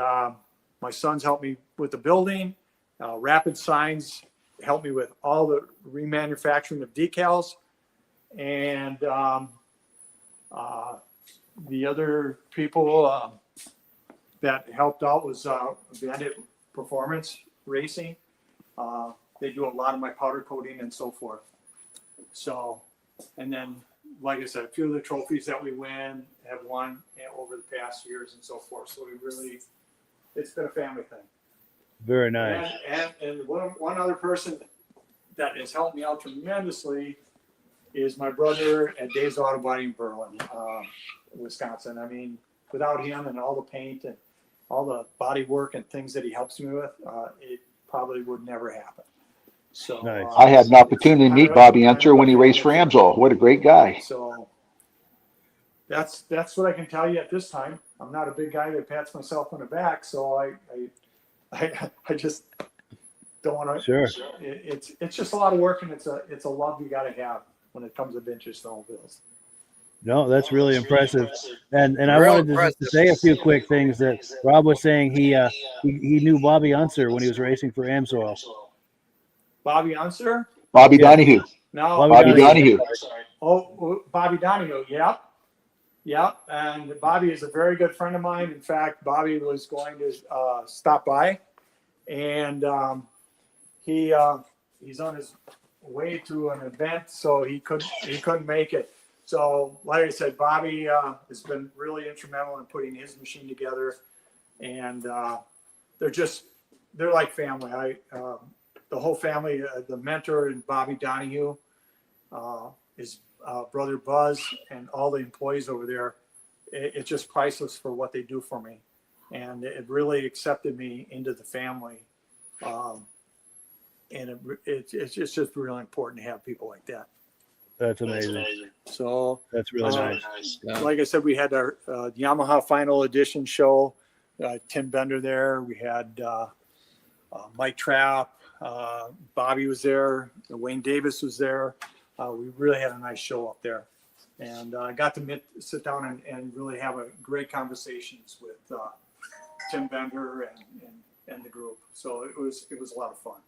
my sons helped me with the building. Rapid Signs helped me with all the remanufacturing of decals, and the other people that helped out was Bandit Performance Racing. They do a lot of my powder coating and so forth. So, and then, like I said, a few of the trophies that we have won over the past years and so forth. So it's been a family thing. Very nice. And one other person that has helped me out tremendously is my brother at Dave's Auto Body in Berlin, Wisconsin. I mean, without him and all the paint and all the body work and things that he helps me with, it probably would never happen. So nice. I had an opportunity to meet Bobby Unser when he raced for Amsoil. What a great guy. So that's what I can tell you at this time. I'm not a big guy that pats myself on the back, so I just don't want to. Sure. It's just a lot of work, and it's a love you got to have when it comes to vintage snowmobiles. No, that's really impressive. And I wanted to just say a few quick things that Rob was saying. He knew Bobby Unser when he was racing for Amsoil. Bobby Unser? Bobby Donahue. No, Bobby Donahue. Oh, Bobby Donahue. Yep. And Bobby is a very good friend of mine. In fact, Bobby was going to stop by, and he's on his way to an event, so he couldn't make it. So, like I said, Bobby has been really instrumental in putting his machine together, and they're like family. The whole family, the mentor and Bobby Donahue, his brother Buzz, and all the employees over there. It's just priceless for what they do for me, and it really accepted me into the family. And it's just really important to have people like that. That's amazing. So that's really nice. Like I said, we had our Yamaha Final Edition show. Tim Bender there. We had Mike Trapp. Bobby was there. Wayne Davis was there. We really had a nice show up there, and I got to sit down and really have a great conversations Tim Bender and the group. So it was a lot of fun.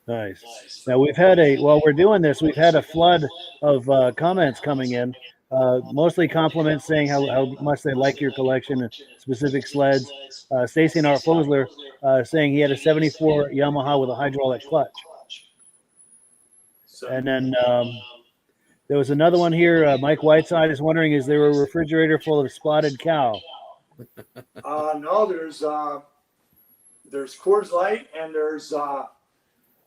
Nice. Now while we're doing this, we've had a flood of comments coming in, mostly compliments saying how much they like your collection and specific sleds. Stacy and Art Fosler saying he had a 74 Yamaha with a hydraulic clutch. So, And then there was another one here. Mike Whiteside is wondering, is there a refrigerator full of spotted cow? no, there's Coors Light and there's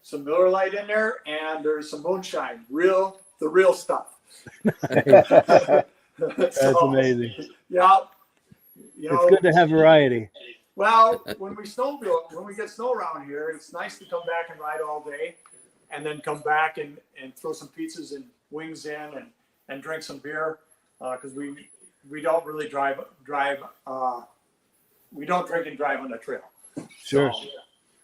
some Miller Lite in there, and there's some moonshine, the real stuff. That's amazing. Yeah, It's good to have variety. Well, when we get snow around here, it's nice to come back and ride all day, and then come back and throw some pizzas and wings in and drink some beer, because we don't really drive. We don't drink and drive on the trail. Sure. So,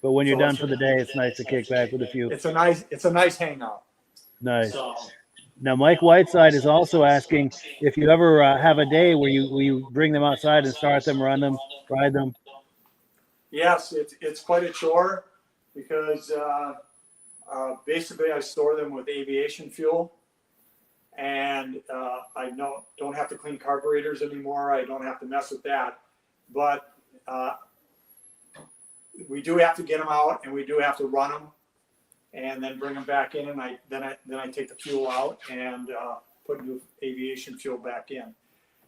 But when you're done for the day, it's nice to kick back with a few. it's a nice hangout. Nice. So, Now, Mike Whiteside is also asking if you ever have a day where you bring them outside and start them, run them, ride them. yes, it's quite a chore because basically I store them with aviation fuel, and I don't have to clean carburetors anymore. I don't have to mess with that, but we do have to get them out, and we do have to run them, and then bring them back in, and then I take the fuel out and put new aviation fuel back in.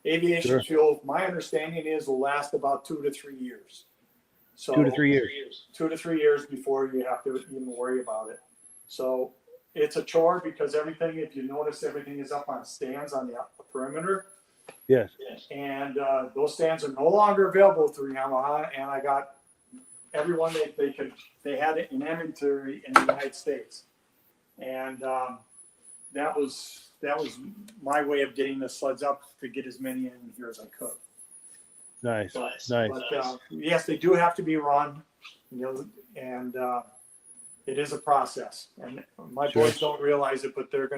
Aviation fuel, my understanding is, will last about 2 to 3 years. So 2 to 3 years. 2 to 3 years before you have to even worry about it. So it's a chore because everything, if you notice, everything is up on stands on the perimeter. Yes. And those stands are no longer available through Yamaha, and I got everyone they had it in inventory in the United States, and that was my way of getting the sleds up to get as many in here as I could. Nice. But yes, they do have to be run, and it is a process. And my boys don't realize it, but they're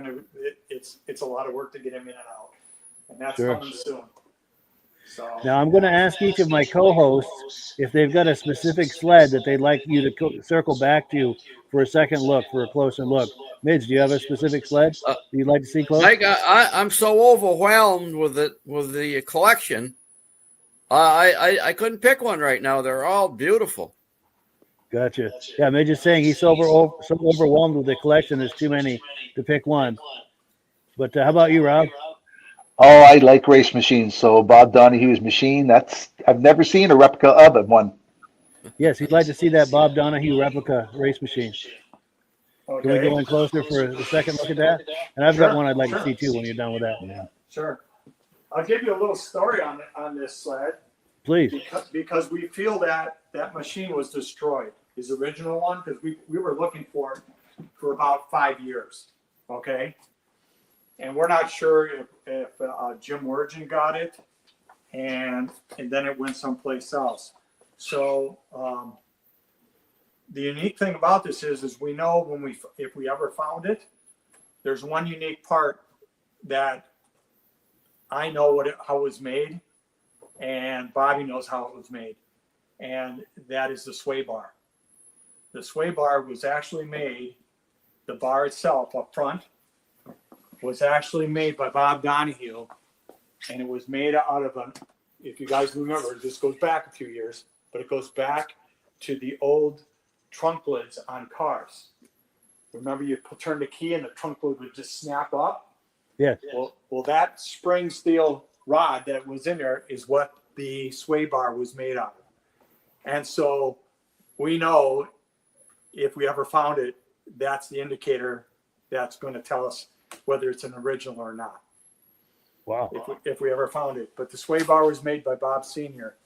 it's a lot of work to get them in and out, and that's coming soon. So Now, I'm going to ask each of my co-hosts if they've got a specific sled that they'd like you to circle back to for a second look, for a closer look. Midge, do you have a specific sled you'd like to see close? I'm so overwhelmed with the collection. I couldn't pick one right now. They're all beautiful. Gotcha. Yeah, Midge is saying he's so overwhelmed with the collection. There's too many to pick one. But how about you, Rob? Oh, I like race machines. So Bob Donahue's machine, I've never seen a replica of it. One. Yes, he'd like to see that Bob Donahue replica race machine. okay. Can we go in closer for a second look at that? And I've got one I'd like to see too when you're done with that. Yeah. Sure. I'll give you a little story on this sled. Please. Because we feel that machine was destroyed, his original one, because we were looking for it for about 5 years. Okay. And we're not sure if Jim Wergen got it, and then it went someplace else. So the unique thing about this is we know if we ever found it, there's one unique part that I know how it was made, and Bobby knows how it was made, and that is the sway bar. The sway bar was actually made, the bar itself up front was actually made by Bob Donahue, and it was made out of if you guys remember, this goes back a few years, but it goes back to the old trunk lids on cars. Remember, you turn the key and the trunk lid would just snap up? Yes. Well, that spring steel rod that was in there is what the sway bar was made out of. And so we know if we ever found it, that's the indicator that's going to tell us whether it's an original or not. Wow. If we ever found it. But the sway bar was made by Bob Sr.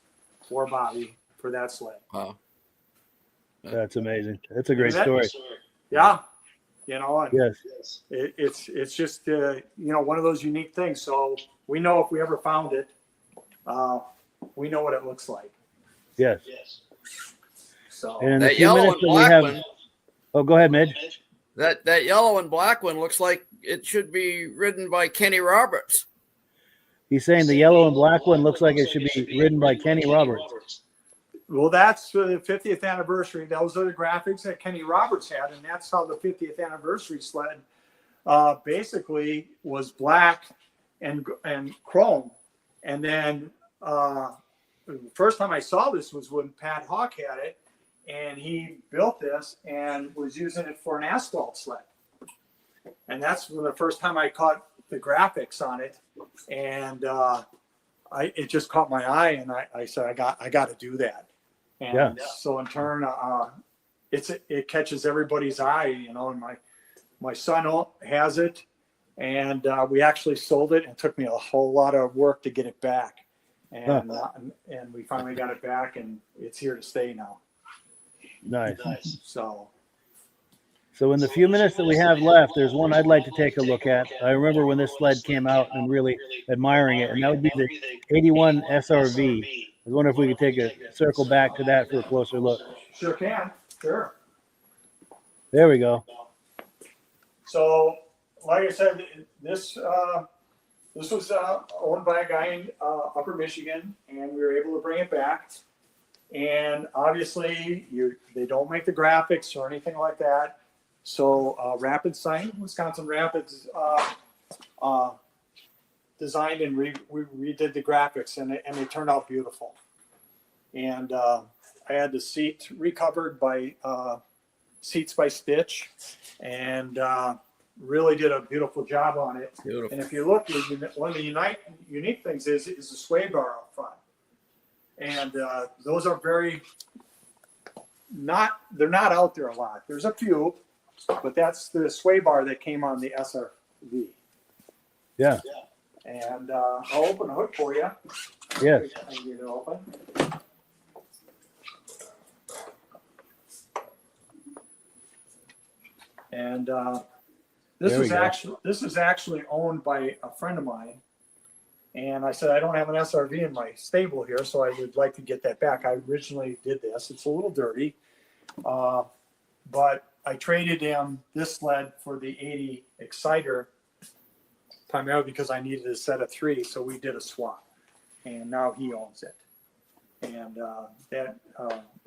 for Bobby for that sled. Wow. That's amazing. That's a great story. Yeah. And Yes. it's just, one of those unique things. So we know if we ever found it, we know what it looks like. Yes. So And in the That few yellow minutes and that we black have, one, oh, go ahead, Midge. that yellow and black one looks like it should be ridden by Kenny Roberts. He's saying the yellow and black one looks like it should be ridden by Kenny Roberts. Well, that's the 50th anniversary. Those are the graphics that Kenny Roberts had, and that's how the 50th anniversary sled basically was black and chrome. And then the first time I saw this was when Pat Hawk had it, and he built this and was using it for an asphalt sled. And that's the first time I caught the graphics on it, and it just caught my eye, and I said I got to do that. And so in turn, it catches everybody's eye, you know. And my son has it, and we actually sold it, and it took me a whole lot of work to get it back, and we finally got it back, and it's here to stay now. Nice. So in the few minutes that we have left, there's one I'd like to take a look at. I remember when this sled came out and really admiring it, and that would be the 81 SRV. I was wondering if we could take a circle back to that for a closer look. Sure can. Sure. There we go. So, like I said, this was owned by a guy in Upper Michigan, and we were able to bring it back. And obviously, they don't make the graphics or anything like that. So, Rapids Sign, Wisconsin Rapids, designed and we redid the graphics, and they turned out beautiful. And I had the seat recovered by Seats by Stitch, and really did a beautiful job on it. Beautiful. And if you look, one of the unique things is the sway bar up front. And those are they're not out there a lot. There's a few, but that's the sway bar that came on the SRV. Yeah. And I'll open the hood for you. Yes. I can get it open. And this is actually owned by a friend of mine. And I said, I don't have an SRV in my stable here, so I would like to get that back. I originally did this. It's a little dirty, but I traded him this sled for the 80 Exciter, primarily because I needed a set of 3, so we did a swap. And now he owns it. And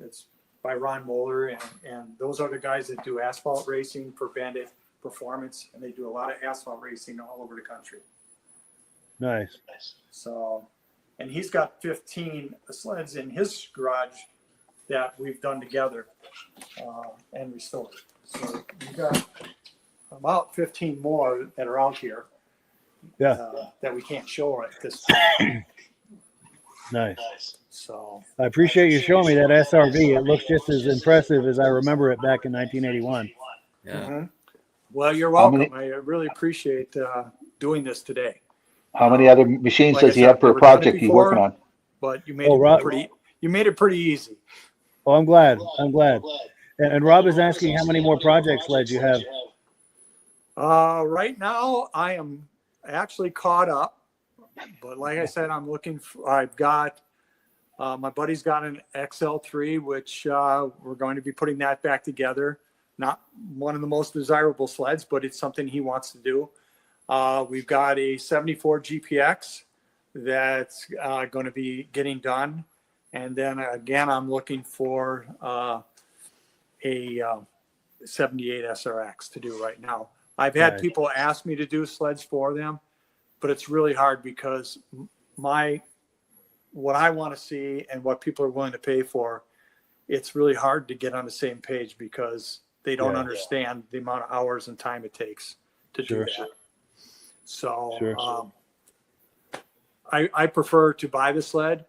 it's by Ron Moeller, and those are the guys that do asphalt racing for Bandit Performance, and they do a lot of asphalt racing all over the country. Nice. So, and he's got 15 sleds in his garage that we've done together and restored. So we've got about 15 more that are out here that we can't show at this time. Nice. So I appreciate you showing me that SRV. It looks just as impressive as I remember it back in 1981. Yeah. mm-hmm. Well, you're welcome. I really appreciate doing this today. How many other machines Like I does he said, have for a we've done it project he's before, working on? But you made you made it pretty easy. Oh, I'm glad. And Rob is asking how many more project sleds you have. Right now, I am actually caught up. But like I said, I've got, my buddy's got an XL3, which we're going to be putting that back together. Not one of the most desirable sleds, but it's something he wants to do. We've got a 74 GPX that's going to be getting done. And then again, I'm looking for a 78 SRX to do right now. I've had people ask me to do sleds for them, but it's really hard because what I want to see and what people are willing to pay for, it's really hard to get on the same page because they don't understand the amount of hours and time it takes to do that. So I prefer to buy the sled,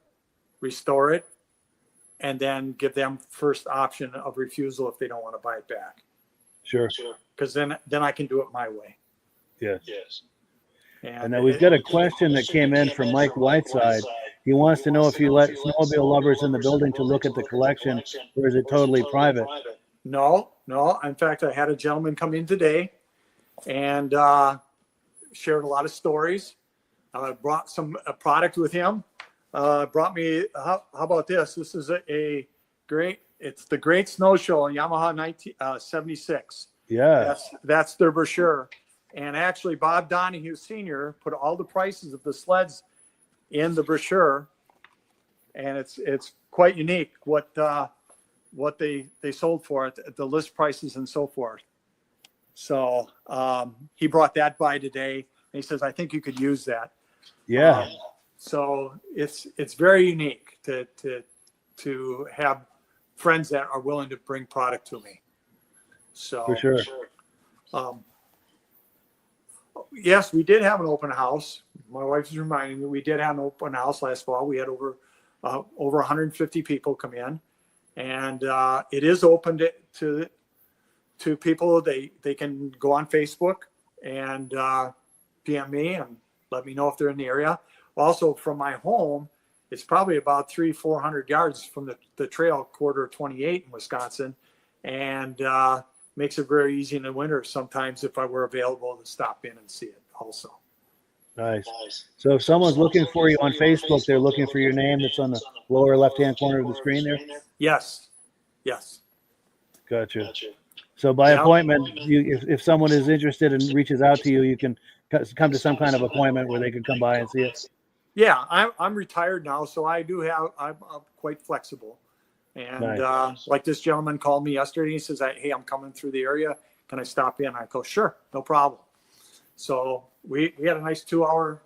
restore it, and then give them first option of refusal if they don't want to buy it back. Sure. Because then I can do it my way. Yes. And then we've got a question that came in from Mike Whiteside. He wants to know if you let snowmobile lovers in the building to look at the collection, or is it totally private? No. In fact, I had a gentleman come in today and shared a lot of stories. Brought a product with him. Brought me, how about this? This is it's the Great Snow Show, Yamaha 1976. Yeah. That's their brochure. And actually, Bob Donahue Sr. put all the prices of the sleds in the brochure. And it's quite unique what they sold for at the list prices and so forth. So he brought that by today, and he says, I think you could use that. Yeah. So it's very unique to have friends that are willing to bring product to me. So For sure. Yes, we did have an open house. My wife is reminding me we did have an open house last fall. We had over 150 people come in, and it is open to people. They can go on Facebook and PM me and let me know if they're in the area. Also, from my home, it's probably about 300-400 yards from the trail, quarter 28 in Wisconsin, and makes it very easy in the winter sometimes if I were available to stop in and see it also. Nice. So if someone's looking for you on Facebook, they're looking for your name that's on the lower left-hand corner of the screen there? Yes. Gotcha. So by appointment, if someone is interested and reaches out to you, you can come to some kind of appointment where they can come by and see it. Yeah, I'm retired now, so I'm quite flexible. And Nice. like this gentleman called me yesterday. He says, hey, I'm coming through the area. Can I stop in? I go, sure, no problem. So we had a nice 2-hour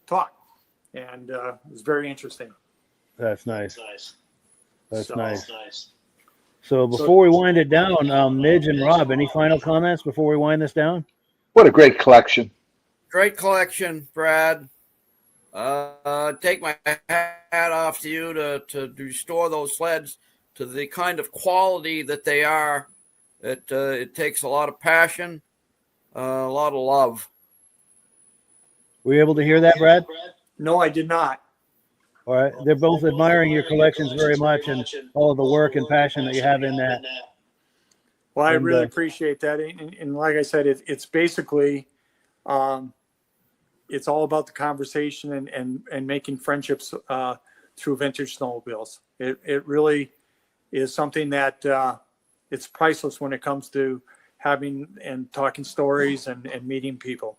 talk, and it was very interesting. That's nice. That's So- nice. So before we wind it down, Midge and Rob, any final comments before we wind this down? What a great collection. Great collection, Brad. Take my hat off to you to restore those sleds to the kind of quality that they are. It takes a lot of passion, a lot of love. Were you able to hear that, Brad? No, I did not. All right. They're both admiring your collections very much and all of the work and passion that you have in that. Well, I And, really appreciate that. And like I said, it's basically, it's all about the conversation and making friendships through vintage snowmobiles. It really is something that it's priceless when it comes to having and talking stories and meeting people.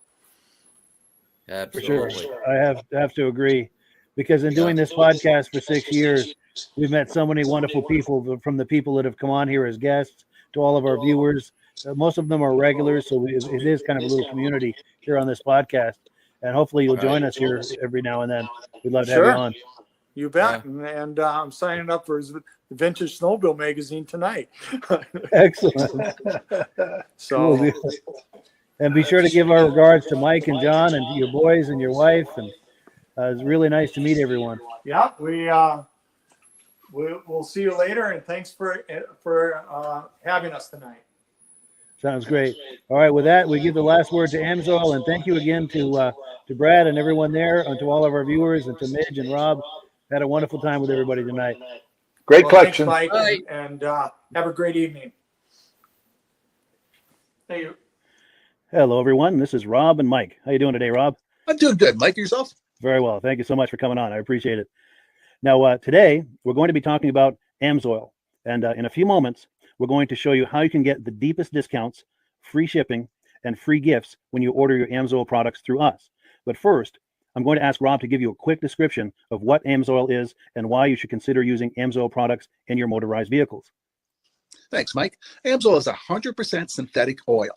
Absolutely. For sure. I have to agree, because in doing this podcast for 6 years, we've met so many wonderful people, from the people that have come on here as guests to all of our viewers. Most of them are regulars, so it is kind of a little community here on this podcast. And hopefully you'll join us here every now and then. We'd love to have you on. You bet. And I'm signing up for the Vintage Snowmobile magazine tonight. Excellent. So, Cool. And be sure to give our regards to Mike and John and to your boys and your wife. And it's really nice to meet everyone. yeah, we'll see you later. And thanks for having us tonight. Sounds great. All right, with that, we give the last word to Amsoil, and thank you again to Brad and everyone there, and to all of our viewers, and to Midge and Rob. Had a wonderful time with everybody tonight. Great Well, collection. thanks, Mike, and have a great evening. Thank you. Hello, everyone. This is Rob and Mike. How you doing today, Rob? I'm doing good. Mike, yourself? Very well. Thank you so much for coming on. I appreciate it. Now, today, we're going to be talking about Amsoil, and in a few moments, we're going to show you how you can get the deepest discounts, free shipping, and free gifts when you order your Amsoil products through us. But first, I'm going to ask Rob to give you a quick description of what Amsoil is and why you should consider using Amsoil products in your motorized vehicles. Thanks, Mike. Amsoil is 100% synthetic oil.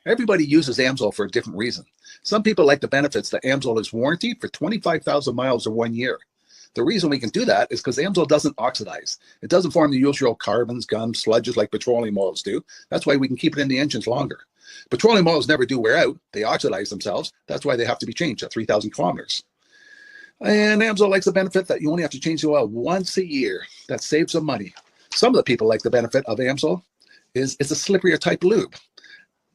Everybody uses Amsoil for a different reason. Some people like the benefits that Amsoil is warranted for 25,000 miles or 1 year. The reason we can do that is because Amsoil doesn't oxidize. It doesn't form the usual carbons, gums, sludges like petroleum oils do. That's why we can keep it in the engines longer. Petroleum oils never do wear out. They oxidize themselves. That's why they have to be changed at 3,000 kilometers. And Amsoil likes the benefit that you only have to change the oil once a year. That saves some money. Some of the people like the benefit of Amsoil is it's a slipperier type lube.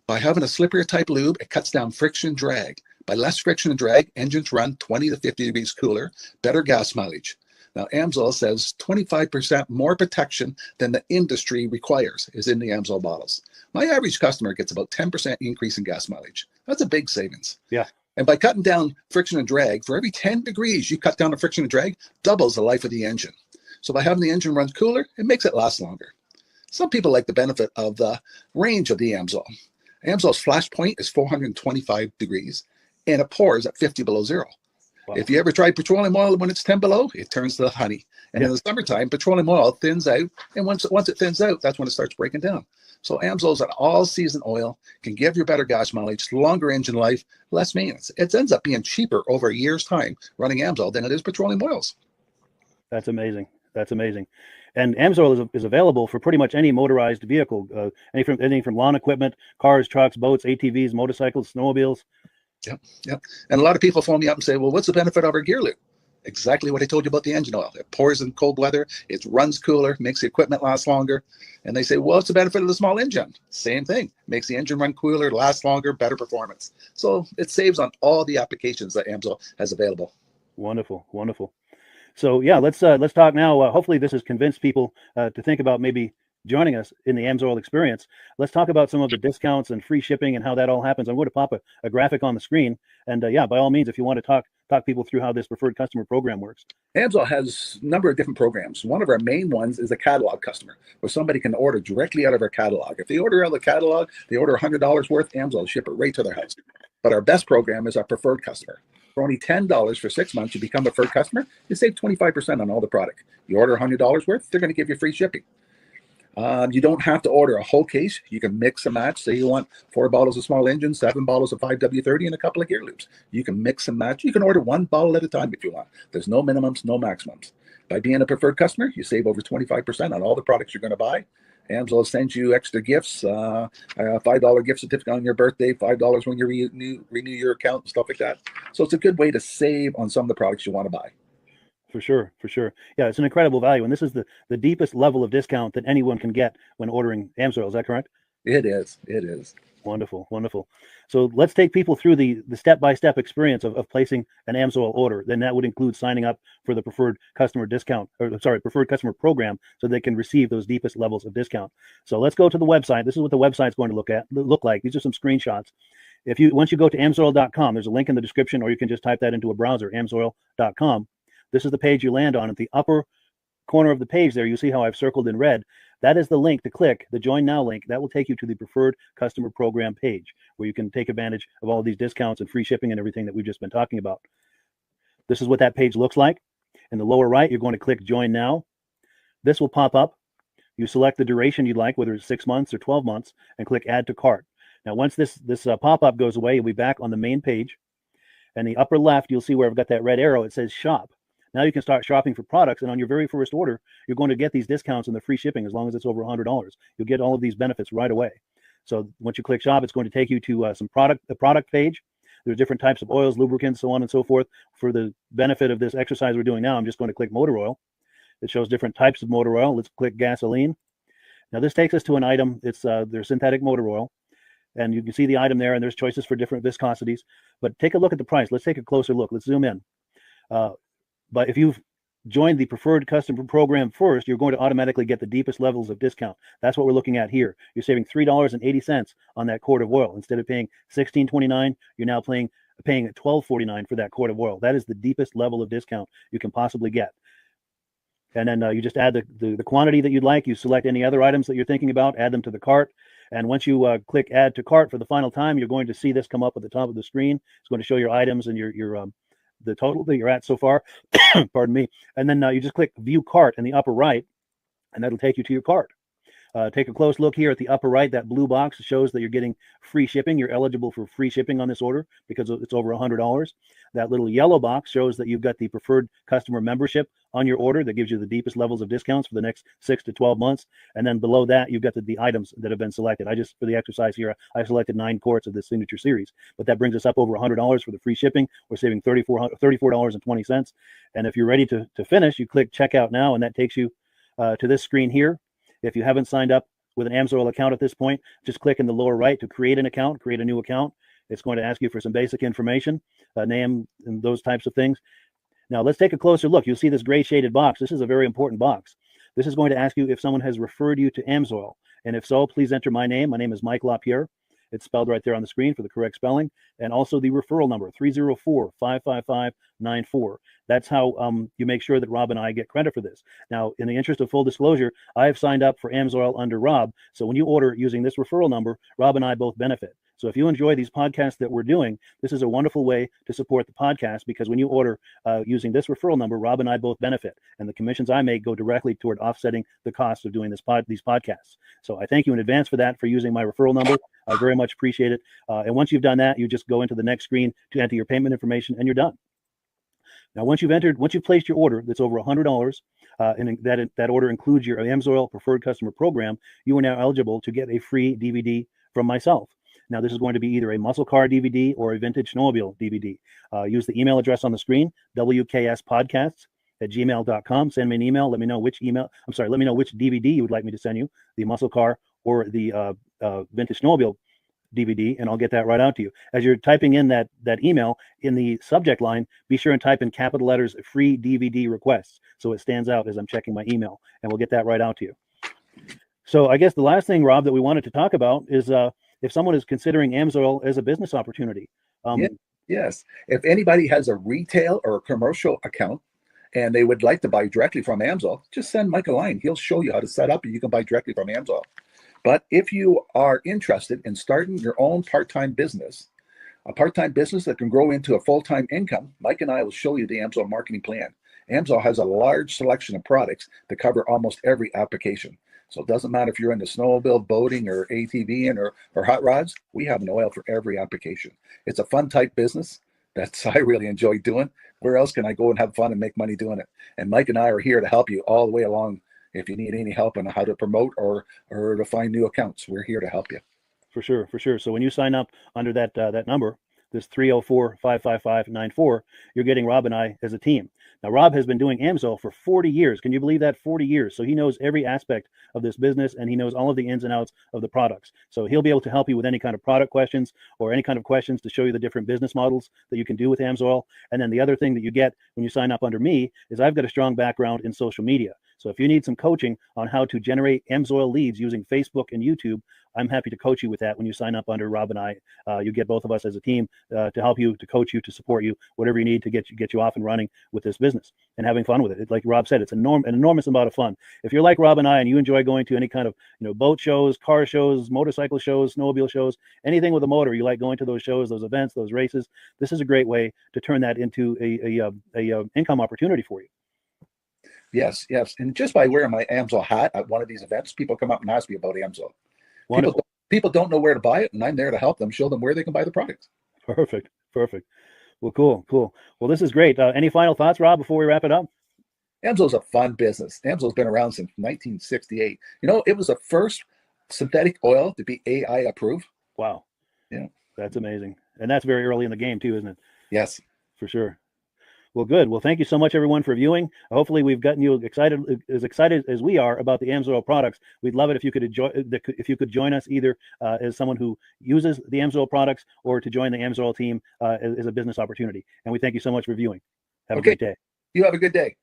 By having a slipperier type lube, it cuts down friction drag. By less friction and drag, engines run 20 to 50 degrees cooler, better gas mileage. Now, Amsoil says 25% more protection than the industry requires is in the Amsoil bottles. My average customer gets about 10% increase in gas mileage. That's a big savings. Yeah. And by cutting down friction and drag, for every 10 degrees you cut down the friction and drag, doubles the life of the engine. So by having the engine run cooler, it makes it last longer. Some people like the benefit of the range of the Amsoil. Amsoil's flash point is 425 degrees, and it pours at 50 below zero. Wow. If you ever tried petroleum oil when it's 10 below, it turns to honey. And in the summertime, petroleum oil thins out. And once it thins out, that's when it starts breaking down. So Amsoil is an all-season oil, can give you better gas mileage, longer engine life, less maintenance. It ends up being cheaper over a year's time running Amsoil than it is petroleum oils. That's amazing. That's amazing. And Amsoil is available for pretty much any motorized vehicle, anything from lawn equipment, cars, trucks, boats, ATVs, motorcycles, snowmobiles. Yep. And a lot of people phone me up and say, well, what's the benefit of our gear loop? Exactly what I told you about the engine oil. It pours in cold weather, it runs cooler, makes the equipment last longer. And they say, well, what's the benefit of the small engine? Same thing. Makes the engine run cooler, last longer, better performance. So it saves on all the applications that Amsoil has available. Wonderful, wonderful. So yeah, let's talk now. Hopefully this has convinced people to think about maybe joining us in the Amsoil experience. Let's talk about some of the discounts and free shipping and how that all happens. I'm going to pop a graphic on the screen. And yeah, by all means, if you want to talk people through how this preferred customer program works. Amsoil has a number of different programs. One of our main ones is a catalog customer, where somebody can order directly out of our catalog. If they order out of the catalog, they order $100 worth, Amsoil will ship it right to their house. But our best program is our preferred customer. For only $10 for 6 months, you become a preferred customer, you save 25% on all the product. You order $100 worth, they're going to give you free shipping. You don't have to order a whole case. You can mix and match. Say you want 4 bottles of small engine, 7 bottles of 5W30, and a couple of gear loops. You can mix and match. You can order 1 bottle at a time if you want. There's no minimums, no maximums. By being a preferred customer, you save over 25% on all the products you're going to buy. Amsoil sends you extra gifts, $5 gift certificate on your birthday, $5 when you renew your account, and stuff like that. So it's a good way to save on some of the products you want to buy. For sure, for sure. Yeah, it's an incredible value. And this is the deepest level of discount that anyone can get when ordering Amsoil. Is that correct? It is. It is. Wonderful, wonderful. So let's take people through the step-by-step experience of placing an Amsoil order. Then that would include signing up for the preferred customer preferred customer program, so they can receive those deepest levels of discount. So let's go to the website. This is what the website's going to look like. These are some screenshots. Once you go to amsoil.com, there's a link in the description, or you can just type that into a browser, amsoil.com. This is the page you land on. At the upper corner of the page there, you see how I've circled in red. That is the link to click, the Join Now link. That will take you to the Preferred Customer Program page, where you can take advantage of all of these discounts and free shipping and everything that we've just been talking about. This is what that page looks like. In the lower right, you're going to click Join Now. This will pop up. You select the duration you'd like, whether it's 6 months or 12 months, and click Add to Cart. Now, once this pop-up goes away, you'll be back on the main page. And the upper left, you'll see where I've got that red arrow. It says Shop. Now you can start shopping for products, and on your very first order, you're going to get these discounts and the free shipping as long as it's over $100. You'll get all of these benefits right away. So once you click Shop, it's going to take you to the product page. There's different types of oils, lubricants, so on and so forth. For the benefit of this exercise we're doing now, I'm just going to click motor oil. It shows different types of motor oil. Let's click gasoline. Now this takes us to an item. It's their synthetic motor oil. And you can see the item there, and there's choices for different viscosities. But take a look at the price. Let's take a closer look. Let's zoom in. But if you've joined the preferred customer program first, you're going to automatically get the deepest levels of discount. That's what we're looking at here. You're saving $3.80 on that quart of oil. Instead of paying $16.29, you're now paying $12.49 for that quart of oil. That is the deepest level of discount you can possibly get. And then you just add the quantity that you'd like. You select any other items that you're thinking about, add them to the cart. And once you click Add to Cart for the final time, you're going to see this come up at the top of the screen. It's going to show your items and your the total that you're at so far. Pardon me. And then you just click View Cart in the upper right, and that'll take you to your cart. Take a close look here at the upper right. That blue box shows that you're getting free shipping. You're eligible for free shipping on this order because it's over $100. That little yellow box shows that you've got the preferred customer membership on your order that gives you the deepest levels of discounts for the next 6 to 12 months. And then below that, you've got the items that have been selected. For the exercise here, I selected 9 quarts of the signature series, but that brings us up over $100 for the free shipping. We're saving $34.20. And if you're ready to finish, you click Checkout Now, and that takes you to this screen here. If you haven't signed up with an Amsoil account at this point, just click in the lower right to create an account, create a new account. It's going to ask you for some basic information, name and those types of things. Now let's take a closer look. You'll see this gray shaded box. This is a very important box. This is going to ask you if someone has referred you to Amsoil. And if so, please enter my name. My name is Mike LaPierre. It's spelled right there on the screen for the correct spelling. And also the referral number, 304-555-94. That's how you make sure that Rob and I get credit for this. Now, in the interest of full disclosure, I have signed up for Amsoil under Rob. So when you order using this referral number, Rob and I both benefit. So if you enjoy these podcasts that we're doing, this is a wonderful way to support the podcast, because when you order using this referral number, Rob and I both benefit, and the commissions I make go directly toward offsetting the cost of doing these podcasts. So I thank you in advance for that, for using my referral number. I very much appreciate it. And once you've done that, you just go into the next screen to enter your payment information, and you're done. Now, once you've placed your order that's over $100, and that order includes your Amsoil Preferred Customer Program, you are now eligible to get a free DVD from myself. Now, this is going to be either a muscle car DVD or a vintage snowmobile DVD. Use the email address on the screen, wkspodcasts@gmail.com. Send me an email. Let me know which DVD you would like me to send you, the muscle car or the vintage snowmobile DVD, and I'll get that right out to you. As you're typing in that email, in the subject line, be sure and type in capital letters "free DVD requests" so it stands out as I'm checking my email, and we'll get that right out to you. So I guess the last thing, Rob, that we wanted to talk about is if someone is considering Amsoil as a business opportunity. Yes. If anybody has a retail or a commercial account and they would like to buy directly from Amsoil, just send Mike a line. He'll show you how to set up, and you can buy directly from Amsoil. But if you are interested in starting your own part-time business, a part-time business that can grow into a full-time income, Mike and I will show you the Amsoil marketing plan. Amsoil has a large selection of products that cover almost every application. So it doesn't matter if you're into snowmobile, boating, or ATVing, or hot rods. We have an oil for every application. It's a fun type business that I really enjoy doing. Where else can I go and have fun and make money doing it? And Mike and I are here to help you all the way along. If you need any help on how to promote or to find new accounts, we're here to help you. For sure. So when you sign up under that number, this 304-555-94, you're getting Rob and I as a team. Now, Rob has been doing Amsoil for 40 years. Can you believe that? 40 years. So he knows every aspect of this business, and he knows all of the ins and outs of the products. So he'll be able to help you with any kind of product questions or any kind of questions to show you the different business models that you can do with Amsoil. And then the other thing that you get when you sign up under me is I've got a strong background in social media. So if you need some coaching on how to generate Amsoil leads using Facebook and YouTube, I'm happy to coach you with that when you sign up under Rob and I. You get both of us as a team to help you, to coach you, to support you, whatever you need to get you off and running with this business and having fun with it. Like Rob said, it's an enormous amount of fun. If you're like Rob and I and you enjoy going to any kind of boat shows, car shows, motorcycle shows, snowmobile shows, anything with a motor, you like going to those shows, those events, those races, this is a great way to turn that into a income opportunity for you. Yes. And just by wearing my Amsoil hat at one of these events, people come up and ask me about Amsoil. People don't know where to buy it, and I'm there to help them, show them where they can buy the product. Perfect. Well, cool. Well, this is great. Any final thoughts, Rob, before we wrap it up? Amsoil's a fun business. Amsoil's been around since 1968. It was the first synthetic oil to be AI approved. Wow. Yeah. That's amazing. And that's very early in the game too, isn't it? Yes. For sure. Well, good. Well, thank you so much, everyone, for viewing. Hopefully, we've gotten you excited as we are about the Amsoil products. We'd love it if you could join us either as someone who uses the Amsoil products or to join the Amsoil team as a business opportunity. And we thank you so much for viewing. Have a great day. You have a good day.